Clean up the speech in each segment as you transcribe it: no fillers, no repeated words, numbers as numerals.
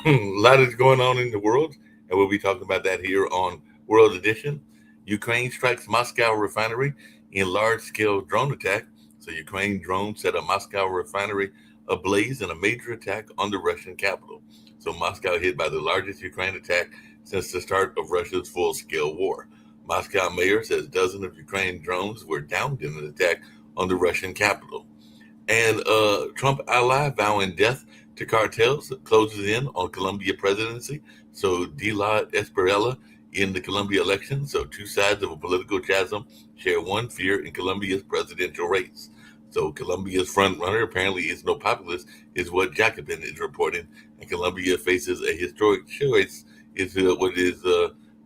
A lot is going on in the world, and we'll be talking about that here on World Edition. Ukraine strikes Moscow refinery in large-scale drone attack. So Ukraine drones set a Moscow refinery ablaze in a major attack on the Russian capital. So Moscow hit by the largest Ukraine attack since the start of Russia's full-scale war. Moscow mayor says dozens of Ukraine drones were downed in an attack on the Russian capital. And Trump ally vowing death to cartels closes in on Colombia presidency. So De La Espriella in the Colombia election. So two sides of a political chasm share one fear in Colombia's presidential race. So Colombia's front runner apparently is no populist, is what Jacobin is reporting. And Colombia faces a historic choice, is what is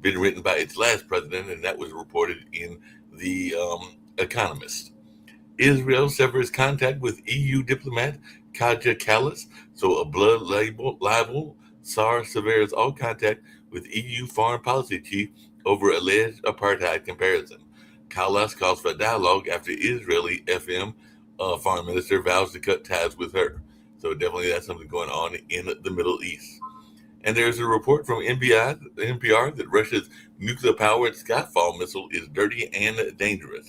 been written by its last president, and that was reported in the Economist. Israel severs contact with EU diplomat Kaja Kallas. So a blood libel. SAR severs all contact with EU foreign policy chief over alleged apartheid comparison. Kallas calls for dialogue after Israeli FM foreign minister vows to cut ties with her. So definitely that's something going on in the Middle East. And there's a report from NPR that Russia's nuclear-powered Skyfall missile is dirty and dangerous.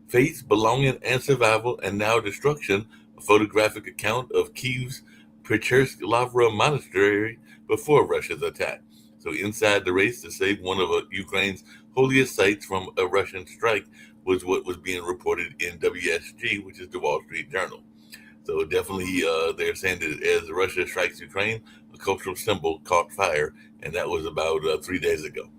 Faith, Belonging, and Survival, and Now Destruction, a photographic account of Kiev's Prechersk Lavra Monastery before Russia's attack. So, inside the race to save one of Ukraine's holiest sites from a Russian strike was what was being reported in WSG, which is the Wall Street Journal. So, definitely, they're saying that as Russia strikes Ukraine, a cultural symbol caught fire, and that was about 3 days ago.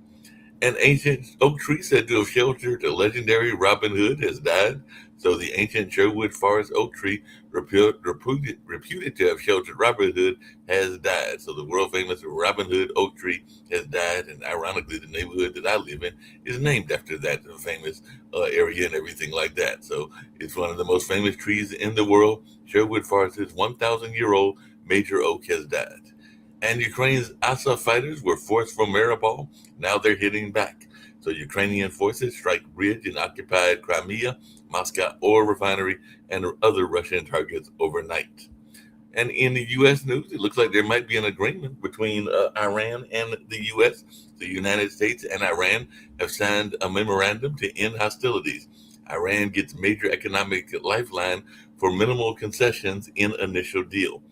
An ancient oak tree said to have sheltered a legendary Robin Hood has died. So the ancient Sherwood Forest oak tree, reputed to have sheltered Robin Hood, has died. So the world famous Robin Hood oak tree has died, and ironically, the neighborhood that I live in is named after that famous area and everything like that. So it's one of the most famous trees in the world. Sherwood Forest's 1,000-year-old major oak has died. And Ukraine's Azov fighters were forced from Mariupol. Now they're hitting back. So Ukrainian forces strike bridge in occupied Crimea, Moscow oil refinery, and other Russian targets overnight. And in the U.S. news, it looks like there might be an agreement between Iran and the U.S. The United States and Iran have signed a memorandum to end hostilities. Iran gets major economic lifeline for minimal concessions in initial deal.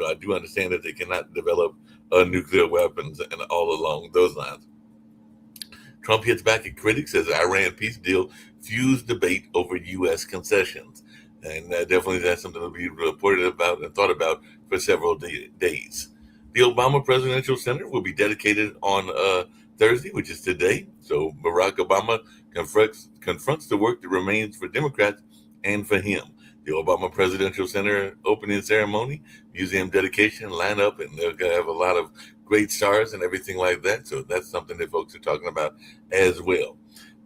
I do understand that they cannot develop nuclear weapons and all along those lines. Trump hits back at critics as Iran peace deal fused debate over U.S. concessions. And definitely that's something to be reported about and thought about for several days. The Obama Presidential Center will be dedicated on Thursday, which is today. So Barack Obama confronts the work that remains for Democrats and for him. The Obama Presidential Center opening ceremony, museum dedication, lineup, and they're going to have a lot of great stars and everything like that. So that's something that folks are talking about as well.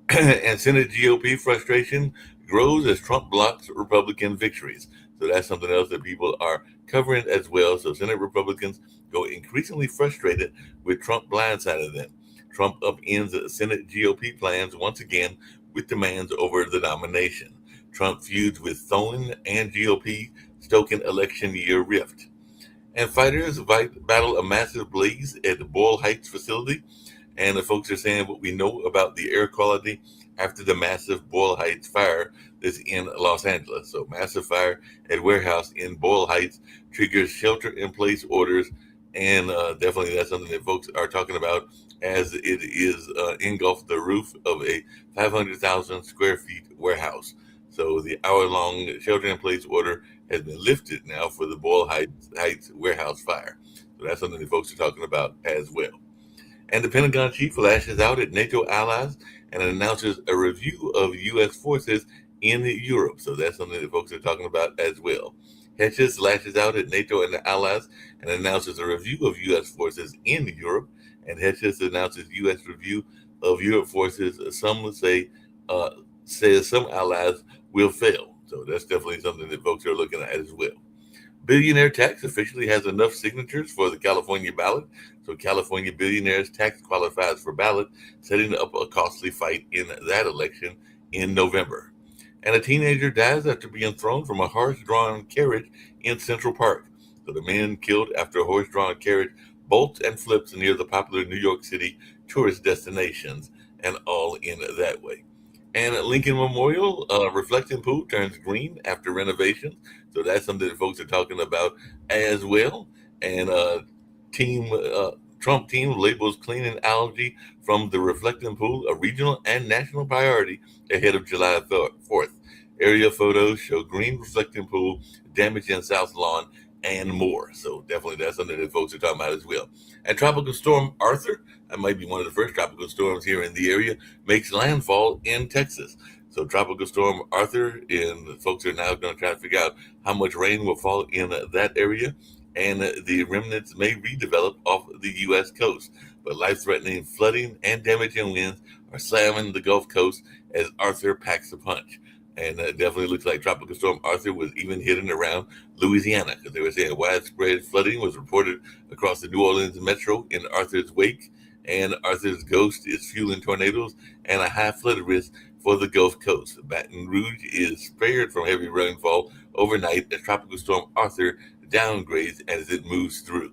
And Senate GOP frustration grows as Trump blocks Republican victories. So that's something else that people are covering as well. So Senate Republicans go increasingly frustrated with Trump blindsiding them. Trump upends Senate GOP plans once again with demands over the nomination. Trump feuds with Tholen and GOP, stoking election year rift. And fighters battle a massive blaze at the Boyle Heights facility. And the folks are saying what we know about the air quality after the massive Boyle Heights fire that's in Los Angeles. So, massive fire at warehouse in Boyle Heights triggers shelter-in-place orders, and definitely that's something that folks are talking about as it is engulfed the roof of a 500,000 square feet warehouse. So, the hour-long shelter-in-place order has been lifted now for the Boyle Heights warehouse fire. So, that's something that folks are talking about as well. And the Pentagon chief lashes out at NATO allies and announces a review of U.S. forces in Europe. So that's something that folks are talking about as well. Hedges lashes out at NATO and the allies and announces a review of U.S. forces in Europe. And Hedges announces U.S. review of Europe forces. Some say says some allies will fail. So that's definitely something that folks are looking at as well. Billionaire tax officially has enough signatures for the California ballot. So California billionaires tax qualifies for ballot, setting up a costly fight in that election in November. And a teenager dies after being thrown from a horse-drawn carriage in Central Park. So the man killed after a horse-drawn carriage bolts and flips near the popular New York City tourist destinations, and all in that way. And at Lincoln Memorial, reflecting pool turns green after renovations. So that's something that folks are talking about as well. And team Trump team labels cleaning algae from the reflecting pool a regional and national priority ahead of July 4th. Area photos show green reflecting pool, damage in South Lawn, and more. So definitely that's something that folks are talking about as well. And Tropical Storm Arthur, that might be one of the first tropical storms here in the area, makes landfall in Texas. So Tropical Storm Arthur, and folks are now going to try to figure out how much rain will fall in that area, and the remnants may redevelop off the U.S. coast. But life-threatening flooding and damaging winds are slamming the Gulf Coast as Arthur packs a punch. And it definitely looks like Tropical Storm Arthur was even hitting around Louisiana, because they were saying widespread flooding was reported across the New Orleans metro in Arthur's wake, and Arthur's ghost is fueling tornadoes and a high flood risk for the Gulf Coast. Baton Rouge is spared from heavy rainfall overnight as Tropical Storm Arthur downgrades as it moves through.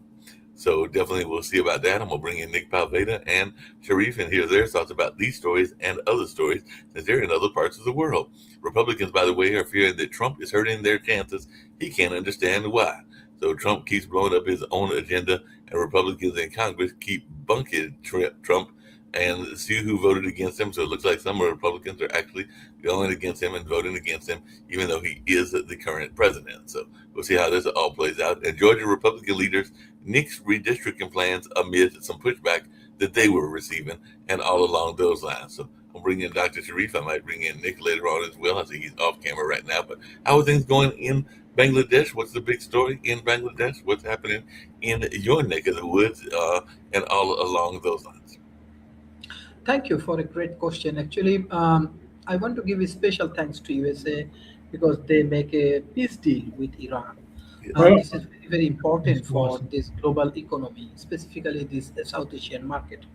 So definitely we'll see about that. I'm going to bring in Nick Palveda and Sharif and hear their thoughts about these stories and other stories, since they're in other parts of the world. Republicans, by the way, are fearing that Trump is hurting their chances. He can't understand why. So Trump keeps blowing up his own agenda, and Republicans in Congress keep bunking Trump and see who voted against him. So it looks like some Republicans are actually going against him and voting against him, even though he is the current president. So we'll see how this all plays out. And Georgia Republican leaders nixed redistricting plans amid some pushback that they were receiving, and all along those lines. So I'll bring in Dr. Sharif. I might bring in Nick later on as well. I see he's off camera right now. But how are things going in Bangladesh? What's the big story in Bangladesh? What's happening in your neck of the woods, and all along those lines? Thank you for a great question. Actually, I want to give a special thanks to USA because they make a peace deal with Iran. Yes. This is very, very important for this global economy, specifically this South Asian market.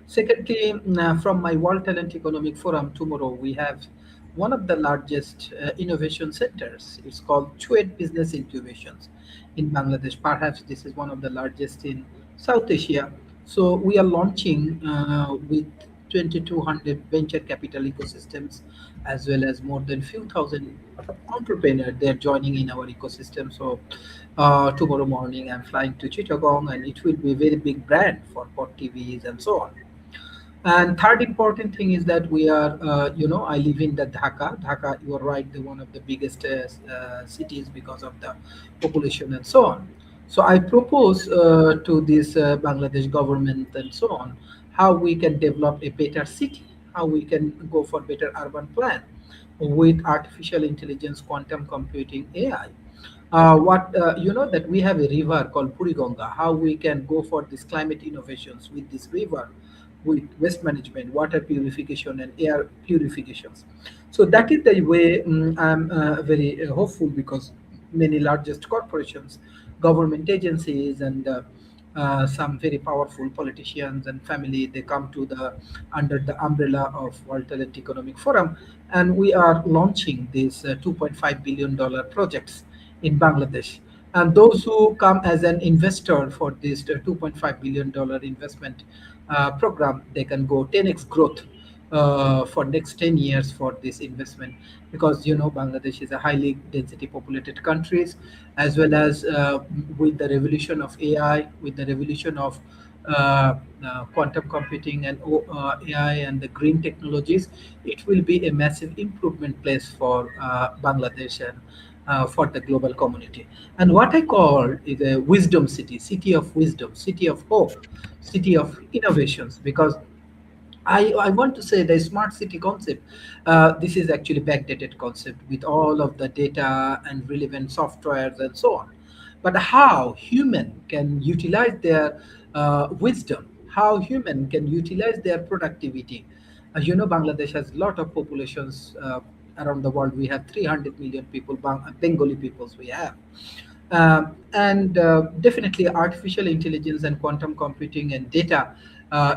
Secondly, from my World Talent Economic Forum tomorrow, we have one of the largest innovation centers. It's called Chuet Business Incubations in Bangladesh. Perhaps this is one of the largest in South Asia. So we are launching with 2,200 venture capital ecosystems, as well as more than few thousand entrepreneurs. They're joining in our ecosystem. So tomorrow morning, I'm flying to Chittagong, and it will be a very big brand for Pot TVs and so on. And third important thing is that we are, I live in the Dhaka. Dhaka, you are right, the one of the biggest cities because of the population and so on. So I propose to this Bangladesh government and so on how we can develop a better city, how we can go for better urban plan with artificial intelligence, quantum computing, AI. What you know that we have a river called Purigonga. How we can go for these climate innovations with this river, with waste management, water purification, and air purifications. So that is the way I'm very hopeful because many largest corporations, government agencies, and some very powerful politicians and family they come to the under the umbrella of World Talent Economic Forum, and we are launching these $2.5 billion projects in Bangladesh. And those who come as an investor for this $2.5 billion investment program, they can go 10x growth for next 10 years for this investment because Bangladesh is a highly density populated countries, as well as with the revolution of AI, with the revolution of quantum computing and AI and the green technologies, it will be a massive improvement place for Bangladesh and for the global community. And what I call is a wisdom city, city of wisdom, city of hope, city of innovations, because I want to say the smart city concept. This is actually backdated concept with all of the data and relevant softwares and so on. But how human can utilize their wisdom, how human can utilize their productivity. Bangladesh has a lot of populations around the world. We have 300 million people, Bengali peoples we have. And definitely artificial intelligence and quantum computing and data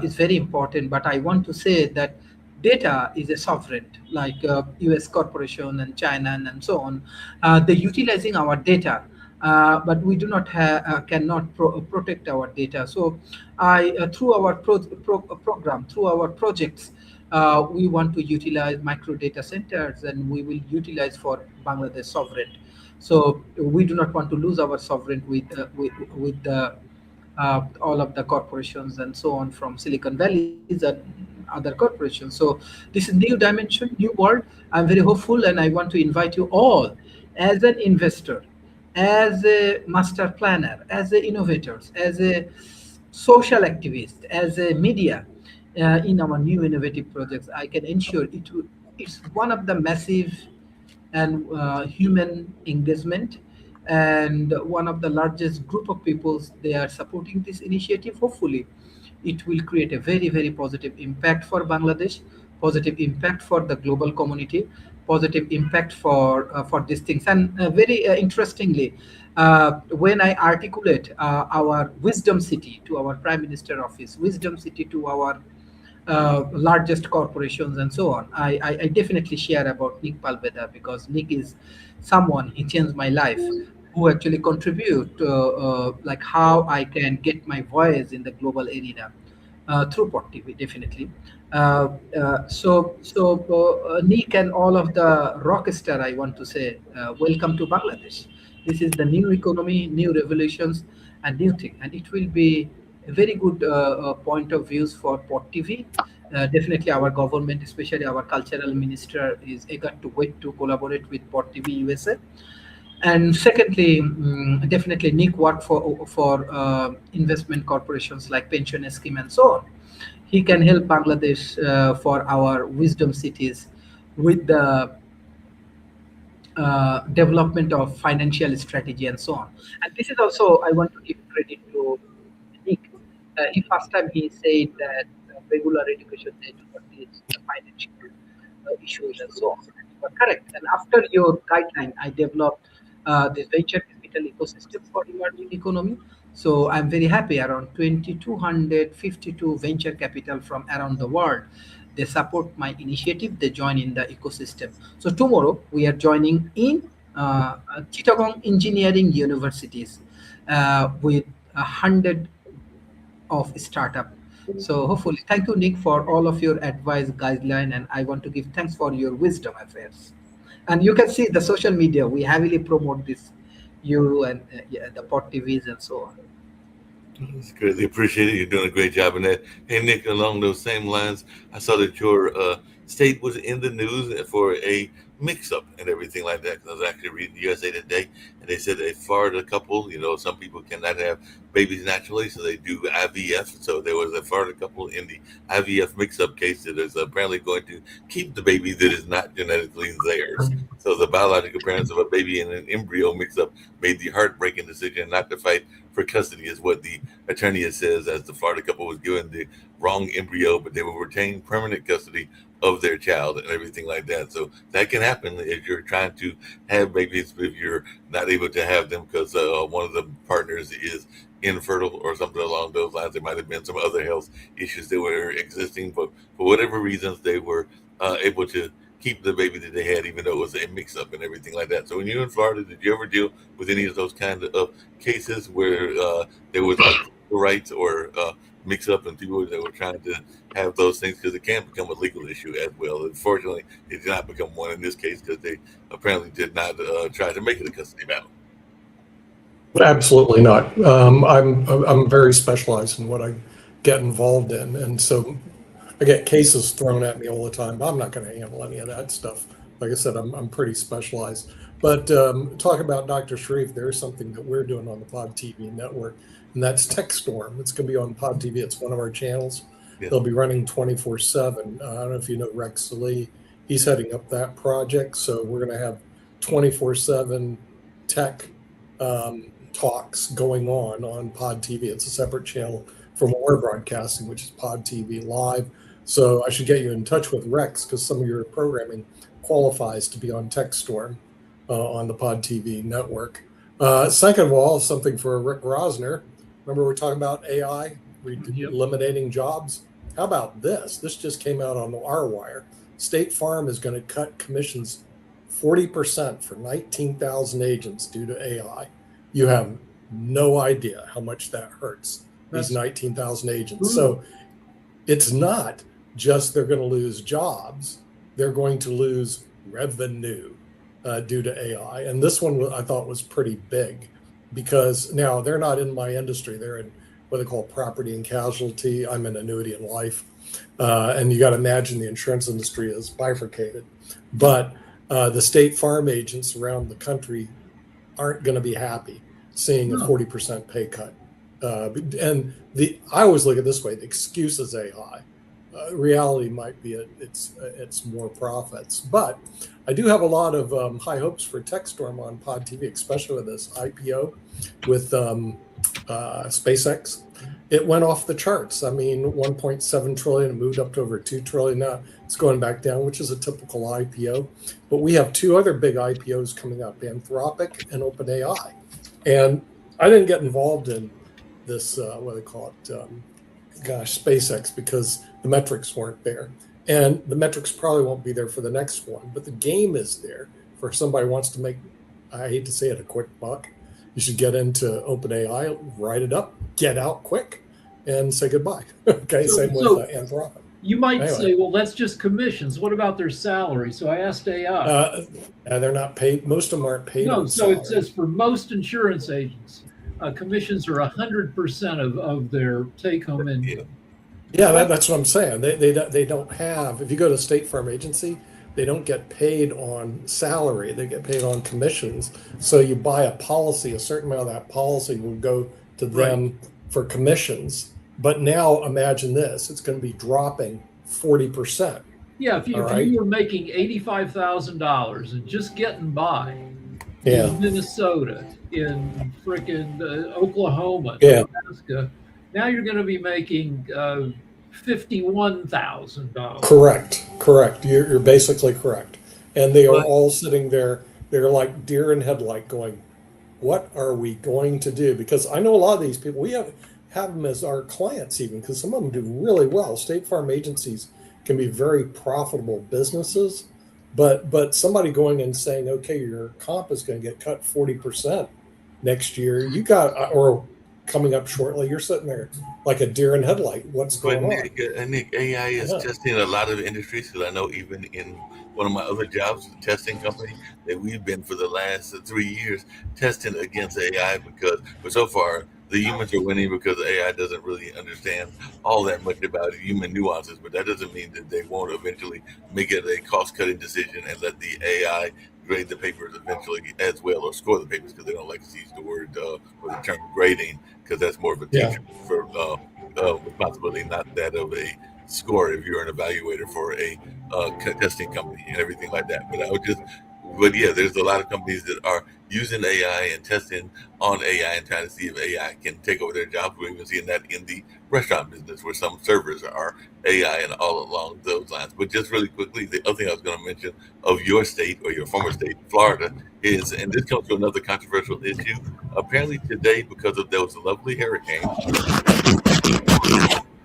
is very important. But I want to say that data is a sovereign, like US corporation and China and so on. They're utilizing our data but we do not cannot protect our data. So, I through our program, through our projects, we want to utilize micro data centers, and we will utilize for Bangladesh sovereign. So we do not want to lose our sovereign with the all of the corporations and so on from Silicon Valleys and other corporations. So this is new dimension, new world. I'm very hopeful, and I want to invite you all as an investor, as a master planner, as a innovators, as a social activist, as a media in our new innovative projects. I can ensure it's one of the massive and human engagement, and one of the largest group of peoples they are supporting this initiative. Hopefully it will create a very very positive impact for Bangladesh, positive impact for the global community, positive impact for these things. And very interestingly, when I articulate our wisdom city to our prime minister office, wisdom city to our largest corporations and so on, I definitely share about Nick Palbeda, because Nick is someone, he changed my life, who actually contribute like how I can get my voice in the global arena through Pot TV, definitely. Nick and all of the rock star, I want to say, welcome to Bangladesh. This is the new economy, new revolutions, and new thing, and it will be a very good point of views for Pot TV. Definitely, our government, especially our cultural minister, is eager to wait to collaborate with Pot TV USA. And secondly, definitely Nick worked for investment corporations like pension scheme and so on. He can help Bangladesh for our wisdom cities with the development of financial strategy and so on. And this is also, I want to give credit to Nick. He first time he said that regular education they do not teach the financial issues and so on. And you are correct. And after your guideline, I developed this venture capital ecosystem for emerging economy. So I'm very happy. Around 2,252 venture capital from around the world, they support my initiative. They join in the ecosystem. So tomorrow we are joining in Chittagong Engineering Universities with 100 of startup. So hopefully, thank you, Nick, for all of your advice, guideline, and I want to give thanks for your wisdom affairs. And you can see the social media, we heavily promote this, you and yeah, the Pot TVs and so on. It's greatly appreciated. You're doing a great job in that. Hey, Nick, along those same lines, I saw that your state was in the news for a mix-up and everything like that. 'Cause I was actually reading USA Today, and they said a Florida couple, some people cannot have babies naturally, so they do IVF. So there was a Florida couple in the IVF mix-up case that is apparently going to keep the baby that is not genetically theirs. So the biological parents of a baby and an embryo mix-up made the heartbreaking decision not to fight for custody, is what the attorney says, as the Florida couple was given the wrong embryo, but they will retain permanent custody of their child and everything like that. So that can happen if you're trying to have babies, if you're not able to have them because one of the partners is infertile or something along those lines. There might have been some other health issues that were existing, but for whatever reasons, they were able to keep the baby that they had, even though it was a mix-up and everything like that. So when you're in Florida, did you ever deal with any of those kind of cases where there was like rights or mix up and people that were trying to have those things, because it can become a legal issue as well. Unfortunately, it did not become one in this case because they apparently did not try to make it a custody battle. Absolutely not. I'm very specialized in what I get involved in, and so I get cases thrown at me all the time. But I'm not going to handle any of that stuff. Like I said, I'm pretty specialized. But talk about Dr. Sharif. There's something that we're doing on the Pod TV network, and that's TechStorm. It's going to be on Pod TV. It's one of our channels. Yeah. They'll be running 24/7. I don't know if you know Rex Salee. He's heading up that project. So we're going to have 24/7 tech talks going on Pod TV. It's a separate channel from what we're broadcasting, which is Pod TV Live. So I should get you in touch with Rex, because some of your programming qualifies to be on TechStorm on the Pod TV network. Second of all, something for Rick Rosner. Remember we're talking about AI eliminating jobs? How about this? This just came out on our wire. State Farm is going to cut commissions 40% for 19,000 agents due to AI. you have no idea how much that hurts these That's 19,000 agents. true. So it's not just they're going to lose jobs, they're going to lose revenue due to AI. And this one I thought was pretty big because now they're not in my industry. They're in what they call property and casualty. I'm in annuity and life. And you got to imagine the insurance industry is bifurcated. But the state farm agents around the country aren't going to be happy seeing a 40% pay cut. And I always look at it this way: the excuse is AI. Reality might be it's more profits. But I do have a lot of high hopes for TechStorm on Pod TV, especially with this IPO with SpaceX. It went off the charts. I mean, 1.7 trillion, it moved up to over 2 trillion. Now it's going back down, which is a typical IPO. But we have two other big IPOs coming up, Anthropic and OpenAI. And I didn't get involved in this, what do they call it, SpaceX, because the metrics weren't there. And the metrics probably won't be there for the next one. But the game is there for somebody who wants to make, I hate to say it, a quick buck. You should get into OpenAI, write it up, get out quick, and say goodbye. Okay, same with Anthropic. You might Anyway. say, well, that's just commissions. What about their salary? So I asked AI. They're not paid. Most of them aren't paid. No, on so it salary. says for most insurance agents, commissions are 100% of their take-home income. Yeah, that's what I'm saying. They don't have. If you go to State Farm Agency, they don't get paid on salary. They get paid on commissions. So you buy a policy, a certain amount of that policy will go to them for commissions. But now imagine this: it's going to be dropping 40%. Yeah, if you were making $85,000 and just getting by in Minnesota, in frickin' Oklahoma, Nebraska, now you're going to be making $51,000. Correct. You're basically correct. And they are all sitting there. They're like deer in headlight going, what are we going to do? Because I know a lot of these people, we have them as our clients even, because some of them do really well. State farm agencies can be very profitable businesses, but somebody going and saying, okay, your comp is going to get cut 40% next year, or coming up shortly, you're sitting there like a deer in headlight. What's going on? Nick, AI is testing a lot of industries, because I know even in one of my other jobs, the testing company, that we've been for the last 3 years testing against AI, but so far the humans are winning because AI doesn't really understand all that much about human nuances. But that doesn't mean that they won't eventually make it a cost-cutting decision and let the AI grade the papers eventually as well, or score the papers, because they don't like to use the word or the term grading, because that's more of a teacher for responsibility, not that of a score if you're an evaluator for a testing company and everything like that. But yeah, there's a lot of companies that are using AI and testing on AI and trying to see if AI can take over their jobs. We're even seeing that in the restaurant business, where some servers are AI and all along those lines. But just really quickly, the other thing I was going to mention of your state, or your former state, Florida, is, and this comes to another controversial issue, apparently today, because of those lovely hurricanes,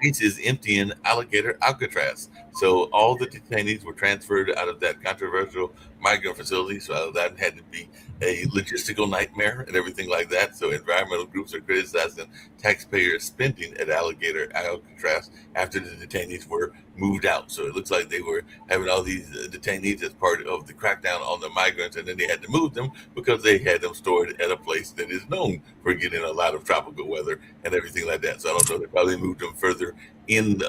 beach is emptying alligator Alcatraz. So all the detainees were transferred out of that controversial migrant facility. So that had to be a logistical nightmare and everything like that. So environmental groups are criticizing taxpayer spending at alligator Alcatraz after the detainees were moved out. So it looks like they were having all these detainees as part of the crackdown on the migrants, and then they had to move them because they had them stored at a place that is known for getting a lot of tropical weather and everything like that. So I don't know, they probably moved them further in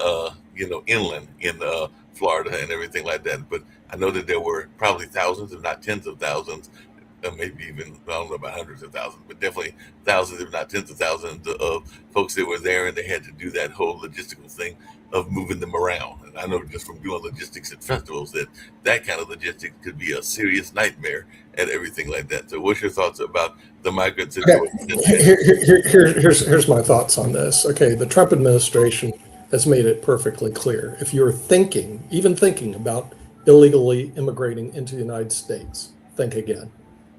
inland in Florida and everything like that. But I know that there were probably thousands, if not tens of thousands, maybe even, I don't know about hundreds of thousands, but definitely thousands, if not tens of thousands of folks that were there, and they had to do that whole logistical thing of moving them around. And I know just from doing logistics at festivals that kind of logistics could be a serious nightmare and everything like that. So what's your thoughts about the migrant situation? Here's my thoughts on this. Okay, the Trump administration has made it perfectly clear. If you're even thinking about illegally immigrating into the United States, think again.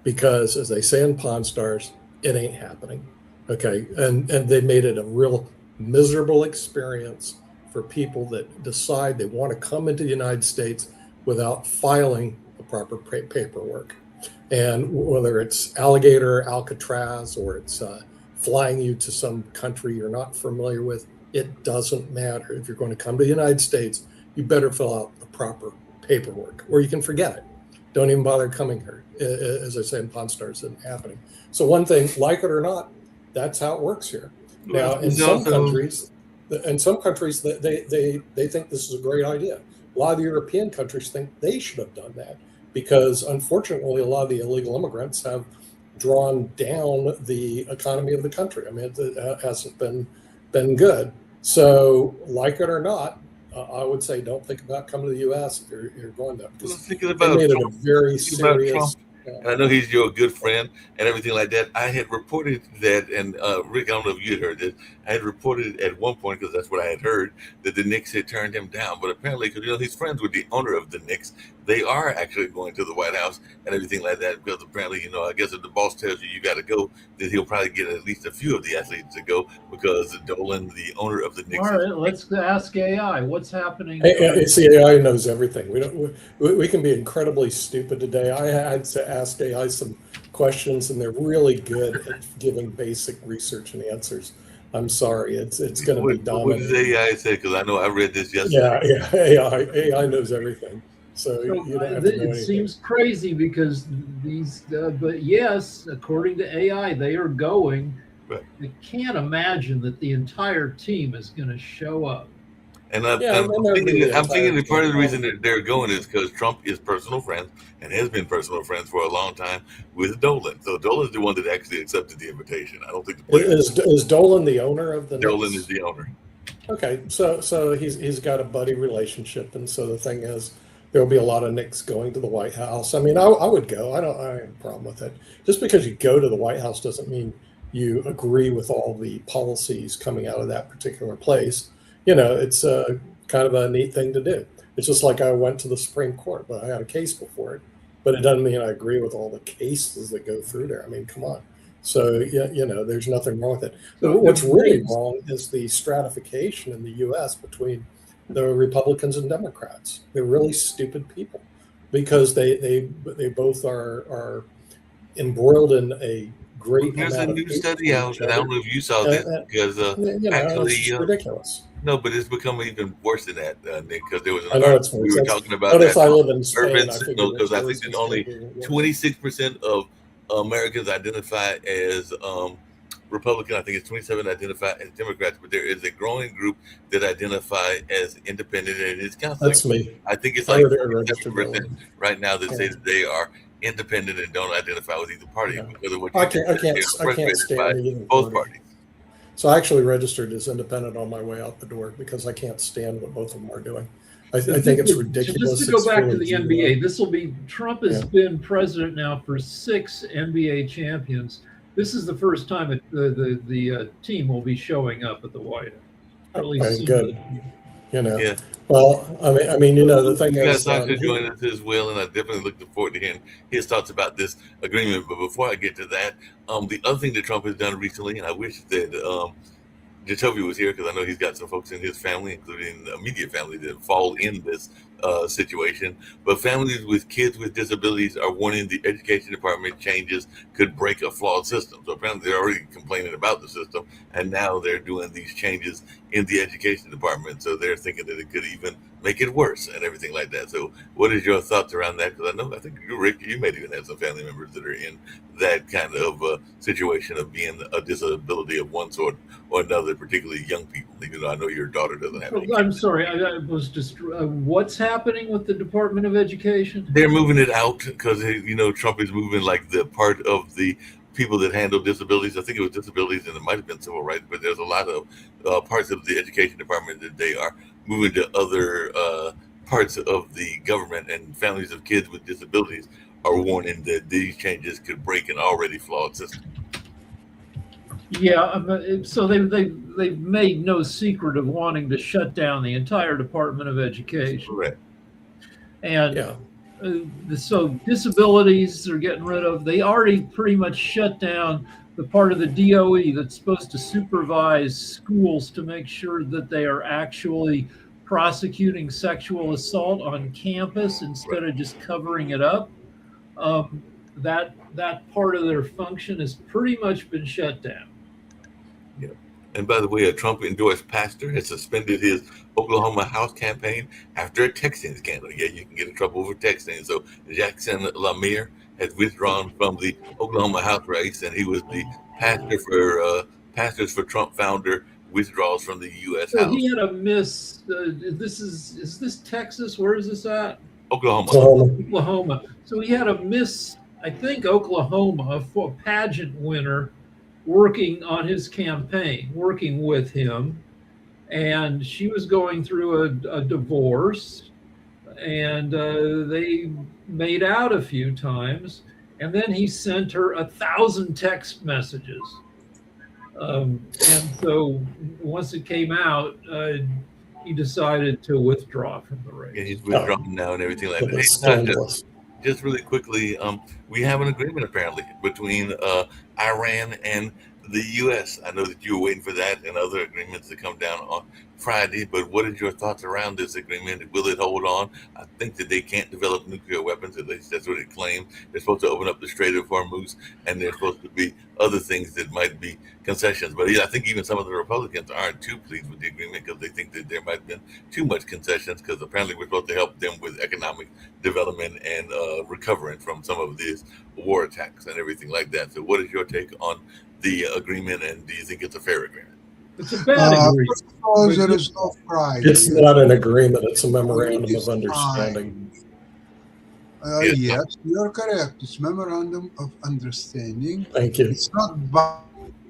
Because as they say in Pawn Stars, it ain't happening. Okay, and they made it a real miserable experience for people that decide they want to come into the United States without filing the proper paperwork. And whether it's alligator, Alcatraz, or it's flying you to some country you're not familiar with, it doesn't matter. If you're going to come to the United States, you better fill out the proper paperwork, or you can forget it. Don't even bother coming here. As I say, in Pawn Stars isn't happening. So one thing, like it or not, that's how it works here. Now, in some countries, they think this is a great idea. A lot of the European countries think they should have done that because, unfortunately, a lot of the illegal immigrants have drawn down the economy of the country. I mean, it hasn't been good. So, like it or not, I would say don't think about coming to the U.S. if you're going there. Well, thinking about made Trump, it a very serious. and I know he's your good friend and everything like that. I had reported that, and Rick, I don't know if you had heard this. I had reported at one point, because that's what I had heard, that the Knicks had turned him down. But apparently, because he's friends with the owner of the Knicks, they are actually going to the White House and everything like that. Because apparently, I guess if the boss tells you got to go, then he'll probably get at least a few of the athletes to go, because Dolan, the owner of the Knicks. All right, let's ask AI. What's happening? See, AI knows everything. We can be incredibly stupid today. I had to ask AI some questions, and they're really good at giving basic research and answers. I'm sorry, it's going to be dominant. What does AI say? Because I know I read this yesterday. Yeah, AI knows everything. So you don't have to know it seems crazy because these, but yes, according to AI, they are going. Right. I can't imagine that the entire team is going to show up. And I'm thinking that part of the reason that they're going is because Trump is personal friends and has been personal friends for a long time with Dolan. So Dolan's the one that actually accepted the invitation. I don't think the players. Is Dolan the owner of the Knicks? Dolan is the owner. Okay, so he's got a buddy relationship, and so the thing is, there will be a lot of Knicks going to the White House. I mean, I would go. I don't have a problem with it. Just because you go to the White House doesn't mean you agree with all the policies coming out of that particular place. It's kind of a neat thing to do. It's just like I went to the Supreme Court, but I had a case before it. But it doesn't mean I agree with all the cases that go through there. I mean, come on. So, there's nothing wrong with it. What's really wrong is the stratification in the U.S. between the Republicans and Democrats. They're really stupid people because they both are embroiled in a great. There's a new study out, and I don't know if you saw this, because actually, it's ridiculous. No, but it's become even worse than that, Nick. Because there was I know it's we were talking about that. If I live in Spain, urban signal, because I think that only 26% of Americans identify as Republican. I think it's 27 identify as Democrats, but there is a growing group that identify as independent, and it's kind of that's me. I think it's like 7% right now that say that they are independent and don't identify with either party. Yeah. Because of what I can't stand either both parties. So I actually registered as independent on my way out the door because I can't stand what both of them are doing. I think it's ridiculous. Just to go back to the NBA, Trump has been president now for 6 NBA champions. This is the first time the team will be showing up at the White House. Good. Yeah. Well, I mean, the thing is, Dr. joined us as well, and I definitely looking forward to hearing his thoughts about this agreement. But before I get to that, the other thing that Trump has done recently, and I wish that Jacoby was here, because I know he's got some folks in his family, including the immediate family, that fall in this situation. But families with kids with disabilities are warning the education department changes could break a flawed system. So apparently they're already complaining about the system, and now they're doing these changes in the education department. So they're thinking that it could even make it worse and everything like that. So what is your thoughts around that? Because I think you, Rick, you may even have some family members that are in that kind of situation of being a disability of one sort or another, particularly young people. Even though I know your daughter doesn't have any. I'm sorry, I was just, what's happening with the Department of Education? They're moving it out because, Trump is moving like the part of the people that handle disabilities. I think it was disabilities and it might have been civil rights, but there's a lot of parts of the education department that they are moving to other parts of the government, and families of kids with disabilities are warning that these changes could break an already flawed system. Yeah, so they've made no secret of wanting to shut down the entire Department of Education. Correct. And so disabilities they're getting rid of. They already pretty much shut down the part of the DOE that's supposed to supervise schools to make sure that they are actually prosecuting sexual assault on campus instead of just covering it up. that part of their function has pretty much been shut down. Yeah. And by the way, a Trump-endorsed pastor has suspended his Oklahoma House campaign after a texting scandal. Yeah, you can get in trouble for texting. So Jackson Lemire has withdrawn from the Oklahoma House race, and he was the pastor for Pastors for Trump founder withdraws from the U.S. So House. he had a miss. Is this Texas? Where is this at? Oklahoma. So he had a miss, I think, Oklahoma for pageant winner working on his campaign, working with him. And she was going through a divorce, and they made out a few times. And then he sent her 1,000 text messages. And so once it came out, he decided to withdraw from the race. Yeah, he's withdrawn now and everything like that. Just really quickly, we have an agreement apparently between Iran and the U.S. I know that you were waiting for that and other agreements to come down on Friday, but what is your thoughts around this agreement? Will it hold on? I think that they can't develop nuclear weapons, at least that's what it claims. They're supposed to open up the Strait of Hormuz, and there's supposed to be other things that might be concessions. But I think even some of the Republicans aren't too pleased with the agreement because they think that there might have been too much concessions, because apparently we're supposed to help them with economic development and recovering from some of these war attacks and everything like that. So what is your take on the agreement, and do you think it's a fair agreement? It's a bad agreement. There is no Friday. It's not an agreement, it's a memorandum of understanding. Yes, you're correct. It's memorandum of understanding. Thank you. It's not by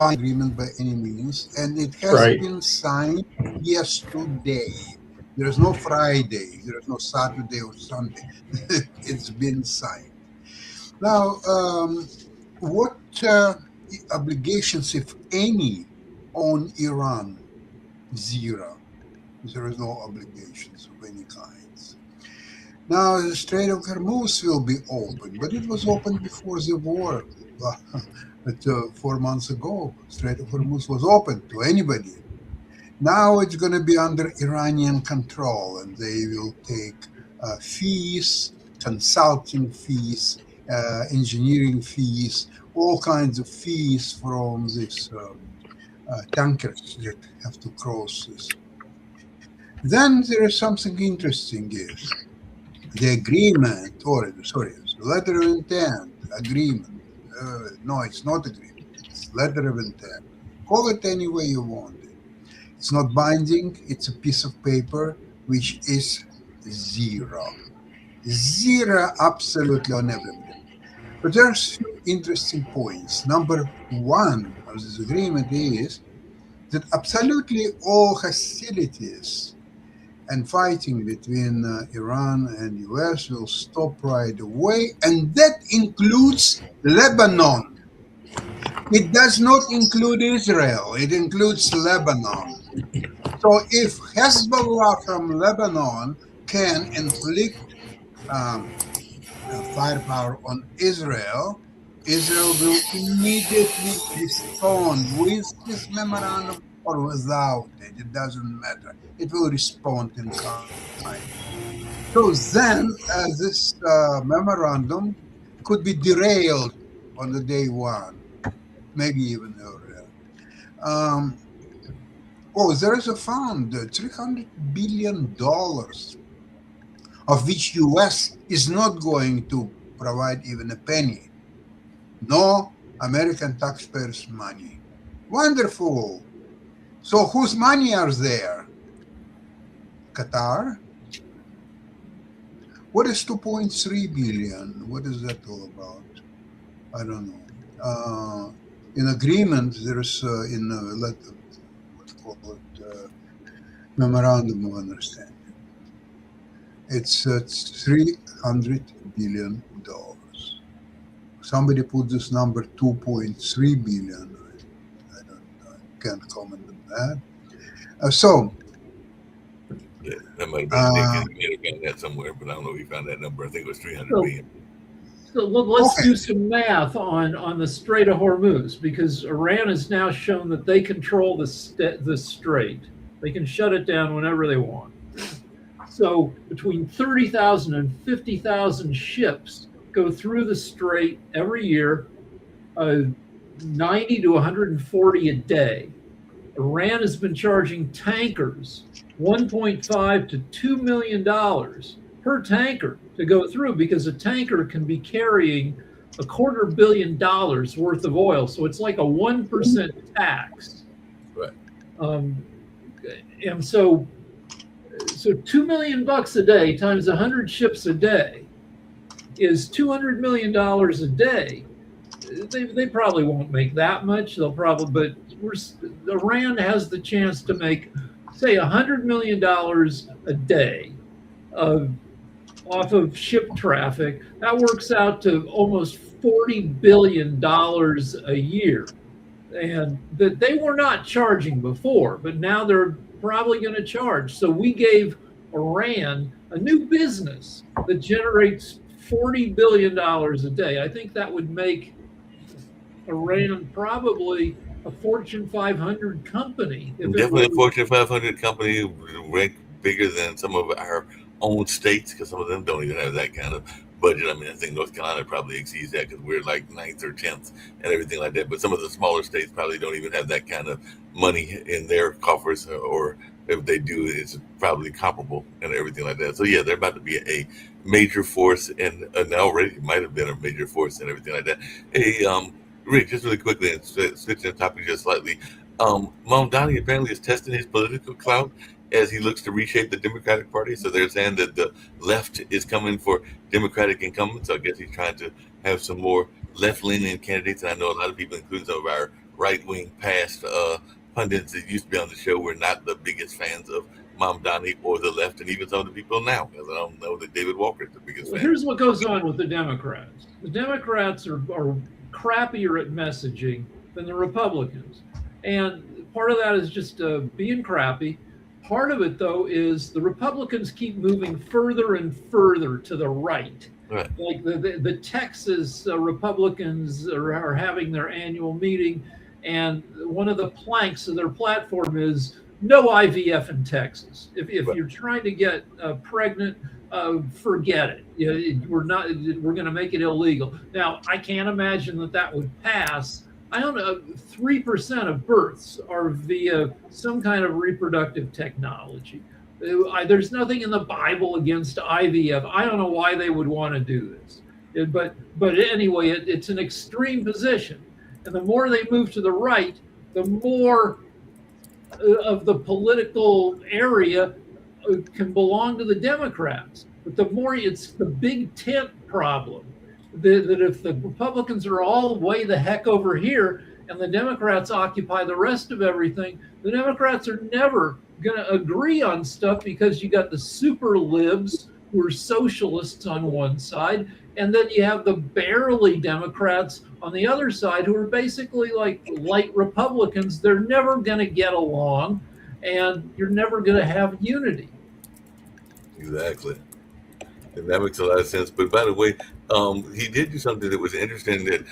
agreement by any means, and it has been signed yesterday. There is no Friday. There is no Saturday or Sunday. It's been signed. Now, what obligations, if any, on Iran? Zero. There is no obligations of any kinds. Now, the Strait of Hormuz will be open, but it was open before the war. 4 months ago, Strait of Hormuz was open to anybody. Now it's going to be under Iranian control, and they will take fees, consulting fees, engineering fees, all kinds of fees from these tankers that have to cross this. Then there is something interesting is the agreement, the letter of intent, agreement. No, it's not agreement. It's letter of intent. Call it any way you want it. It's not binding. It's a piece of paper which is zero. Zero absolutely on everything. But there's interesting points. Number one of this agreement is that absolutely all hostilities and fighting between Iran and US will stop right away, and that includes Lebanon. It does not include Israel. It includes Lebanon. So if Hezbollah from Lebanon can inflict firepower on Israel, Israel will immediately respond with this memorandum or without it. It doesn't matter. It will respond in kind. So then this memorandum could be derailed on the day one, maybe even earlier. There is a fund, $300 billion, of which US is not going to provide even a penny. No American taxpayers' money. Wonderful. So whose money are there? Qatar? What is 2.3 billion? What is that all about? I don't know. In agreement, there is in a letter, what's called memorandum of understanding. It's $300 billion. Somebody put this number 2.3 billion. I can't comment on that. Yeah, that might have been that somewhere, but I don't know if he found that number. I think it was 300 billion. So let's do some math on the Strait of Hormuz, because Iran has now shown that they control the strait. They can shut it down whenever they want. So between 30,000 and 50,000 ships go through the strait every year, 90 to 140 a day. Iran has been charging tankers $1.5 to $2 million per tanker to go through, because a tanker can be carrying $250 million worth of oil. So it's like a 1% tax. Right. And so $2 million a day times 100 ships a day is $200 million a day. They probably won't make that much. They'll probably, but Iran has the chance to make, say, $100 million a day off of ship traffic. That works out to almost $40 billion a year. And that they were not charging before, but now they're probably going to charge. So we gave Iran a new business that generates $40 billion a day. I think that would make Iran probably a Fortune 500 company. Definitely a Fortune 500 company, ranked bigger than some of our own states, because some of them don't even have that kind of budget. I mean, I think North Carolina probably exceeds that because we're like 9th or 10th and everything like that. But some of the smaller states probably don't even have that kind of money in their coffers, or if they do, it's probably comparable and everything like that. So yeah, they're about to be a major force, and already might have been a major force and everything like that. Hey, Rick, just really quickly, and switching the topic just slightly, Mamdani apparently is testing his political clout as he looks to reshape the Democratic Party. So they're saying that the left is coming for Democratic incumbents. So I guess he's trying to have some more left-leaning candidates. And I know a lot of people, including some of our right-wing past pundits that used to be on the show, were not the biggest fans of Mamdani or the left, and even some of the people now, because I don't know that David Walker is the biggest fan. Here's what goes on with the Democrats. The Democrats are crappier at messaging than the Republicans. And part of that is just being crappy. Part of it, though, is the Republicans keep moving further and further to the right. Right. Like the Texas Republicans are having their annual meeting, and one of the planks of their platform is no IVF in Texas. If right. You're trying to get pregnant, forget it. We're going to make it illegal. Now, I can't imagine that would pass. I don't know, 3% of births are via some kind of reproductive technology. There's nothing in the Bible against IVF. I don't know why they would want to do this. But anyway, it's an extreme position. And the more they move to the right, the more of the political area can belong to the Democrats. But the more it's the big tent problem. That if the Republicans are all way the heck over here and the Democrats occupy the rest of everything, the Democrats are never going to agree on stuff, because you got the super libs who are socialists on one side, and then you have the barely Democrats on the other side who are basically like light Republicans. They're never going to get along, and you're never going to have unity. Exactly. And that makes a lot of sense. But by the way, he did do something that was interesting that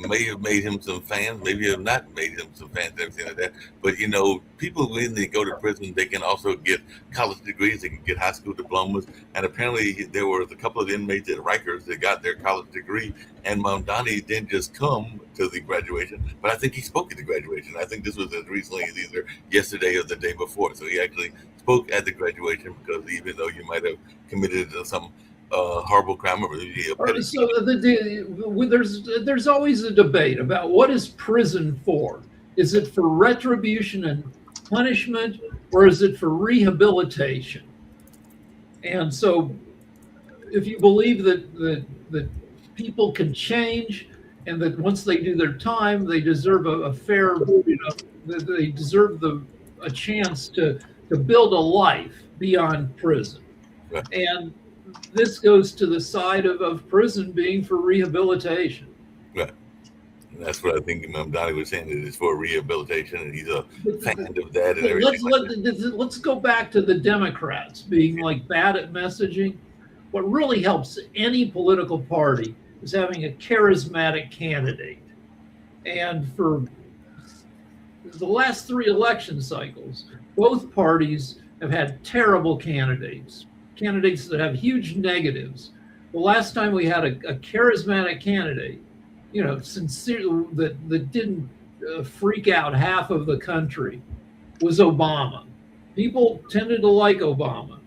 may have made him some fans, maybe have not made him some fans, everything like that. But, you know, people, when they go to prison, they can also get college degrees. They can get high school diplomas. And apparently there were a couple of inmates at Rikers that got their college degree. And Mamdani didn't just come to the graduation, but I think he spoke at the graduation. I think this was as recently as either yesterday or the day before. So he actually spoke at the graduation, because even though you might have committed some horrible crime, or so there's always a debate about what is prison for. Is it for retribution and punishment, or is it for rehabilitation? And so, if you believe that people can change, and that once they do their time, they deserve a fair, they deserve a chance to build a life beyond prison. Right. And this goes to the side of prison being for rehabilitation. Right. And that's what I think Mamdani was saying, that it's for rehabilitation, and he's a fan of that and everything. Let's go back to the Democrats being like bad at messaging. What really helps any political party is having a charismatic candidate. And for the last 3 election cycles, both parties have had terrible candidates that have huge negatives. The last time we had a charismatic candidate, sincere, that didn't freak out half of the country, was Obama. People tended to like Obama.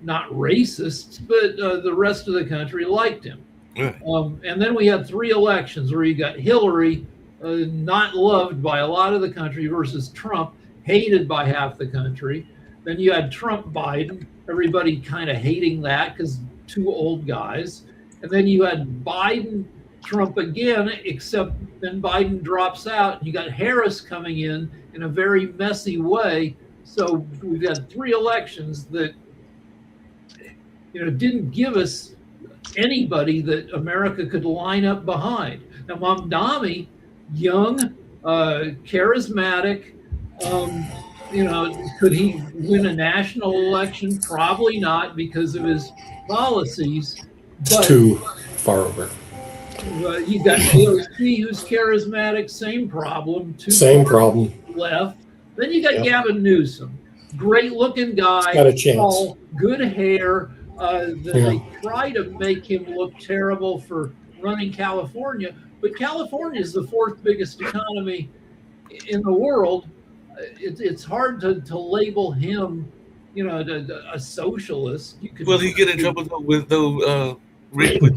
Not racists, but the rest of the country liked him. And then we had 3 elections where you got Hillary, not loved by a lot of the country, versus Trump, hated by half the country. Then you had Trump Biden, everybody kind of hating that because 2 old guys. And then you had Biden Trump again, except then Biden drops out. And you got Harris coming in a very messy way. So we've had 3 elections that didn't give us anybody that America could line up behind. Now, Mamdani, young, charismatic, could he win a national election? Probably not, because of his policies. But too far over. You got AOC, who's charismatic, same problem. Same problem. Left. Then you got Gavin Newsom, great looking guy, got a chance. Tall, good hair. They try to make him look terrible for running California, but California is the 4th biggest economy in the world. It's hard to label him, a socialist. He get in trouble with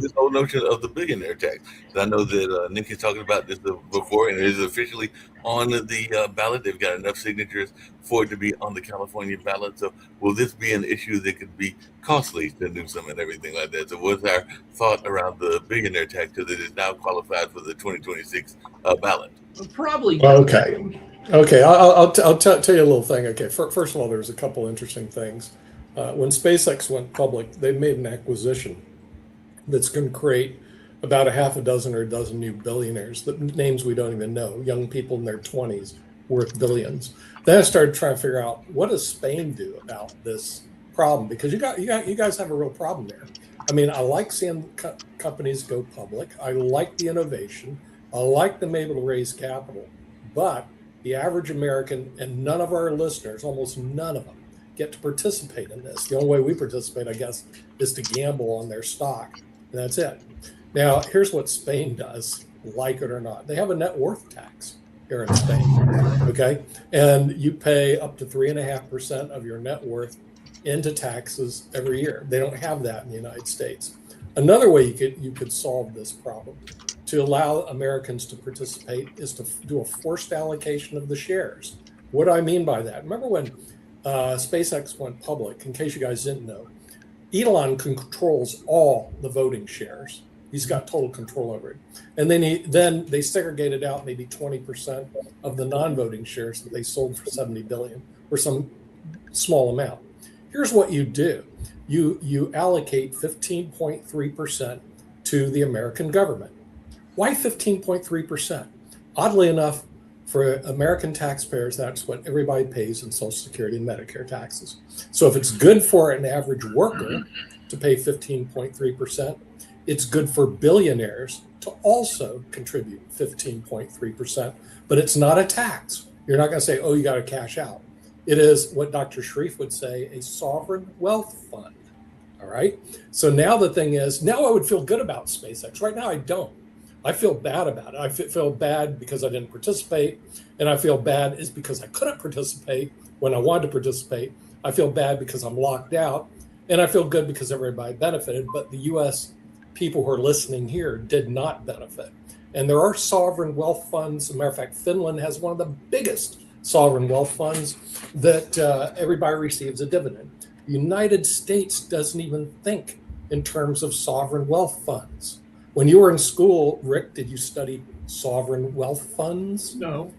this whole notion of the billionaire tax. And I know that Nick is talking about this before, and it is officially on the ballot. They've got enough signatures for it to be on the California ballot. So will this be an issue that could be costly to Newsom and everything like that? So what's our thought around the billionaire tax that is now qualified for the 2026 ballot? Probably. Okay. I'll tell you a little thing. Okay. First of all, there's a couple interesting things. When SpaceX went public, they made an acquisition that's going to create about a half a dozen or a dozen new billionaires, the names we don't even know, young people in their 20s worth billions. Then I started trying to figure out, what does Spain do about this problem? Because you guys have a real problem there. I mean, I like seeing companies go public. I like the innovation. I like them able to raise capital. But the average American, and none of our listeners, almost none of them, get to participate in this. The only way we participate, I guess, is to gamble on their stock. And that's it. Now, here's what Spain does, like it or not. They have a net worth tax here in Spain, okay? And you pay up to 3.5% of your net worth into taxes every year. They don't have that in the United States. Another way you could solve this problem to allow Americans to participate is to do a forced allocation of the shares. What do I mean by that? Remember when SpaceX went public, in case you guys didn't know, Elon controls all the voting shares. He's got total control over it. And then they segregated out maybe 20% of the non-voting shares that they sold for $70 billion or some small amount. Here's what you do. You allocate 15.3% to the American government. Why 15.3%? Oddly enough, for American taxpayers, that's what everybody pays in Social Security and Medicare taxes. So if it's good for an average worker to pay 15.3%, it's good for billionaires to also contribute 15.3%, but it's not a tax. You're not going to say, oh, you got to cash out. It is what Dr. Sharif would say, a sovereign wealth fund. All right. So now the thing is, now I would feel good about SpaceX. Right now, I don't. I feel bad about it. I feel bad because I didn't participate, and I feel bad is because I couldn't participate when I wanted to participate. I feel bad because I'm locked out, and I feel good because everybody benefited, but the U.S. people who are listening here did not benefit. And there are sovereign wealth funds. As a matter of fact, Finland has one of the biggest sovereign wealth funds that everybody receives a dividend. The United States doesn't even think in terms of sovereign wealth funds. When you were in school, Rick, did you study sovereign wealth funds? No.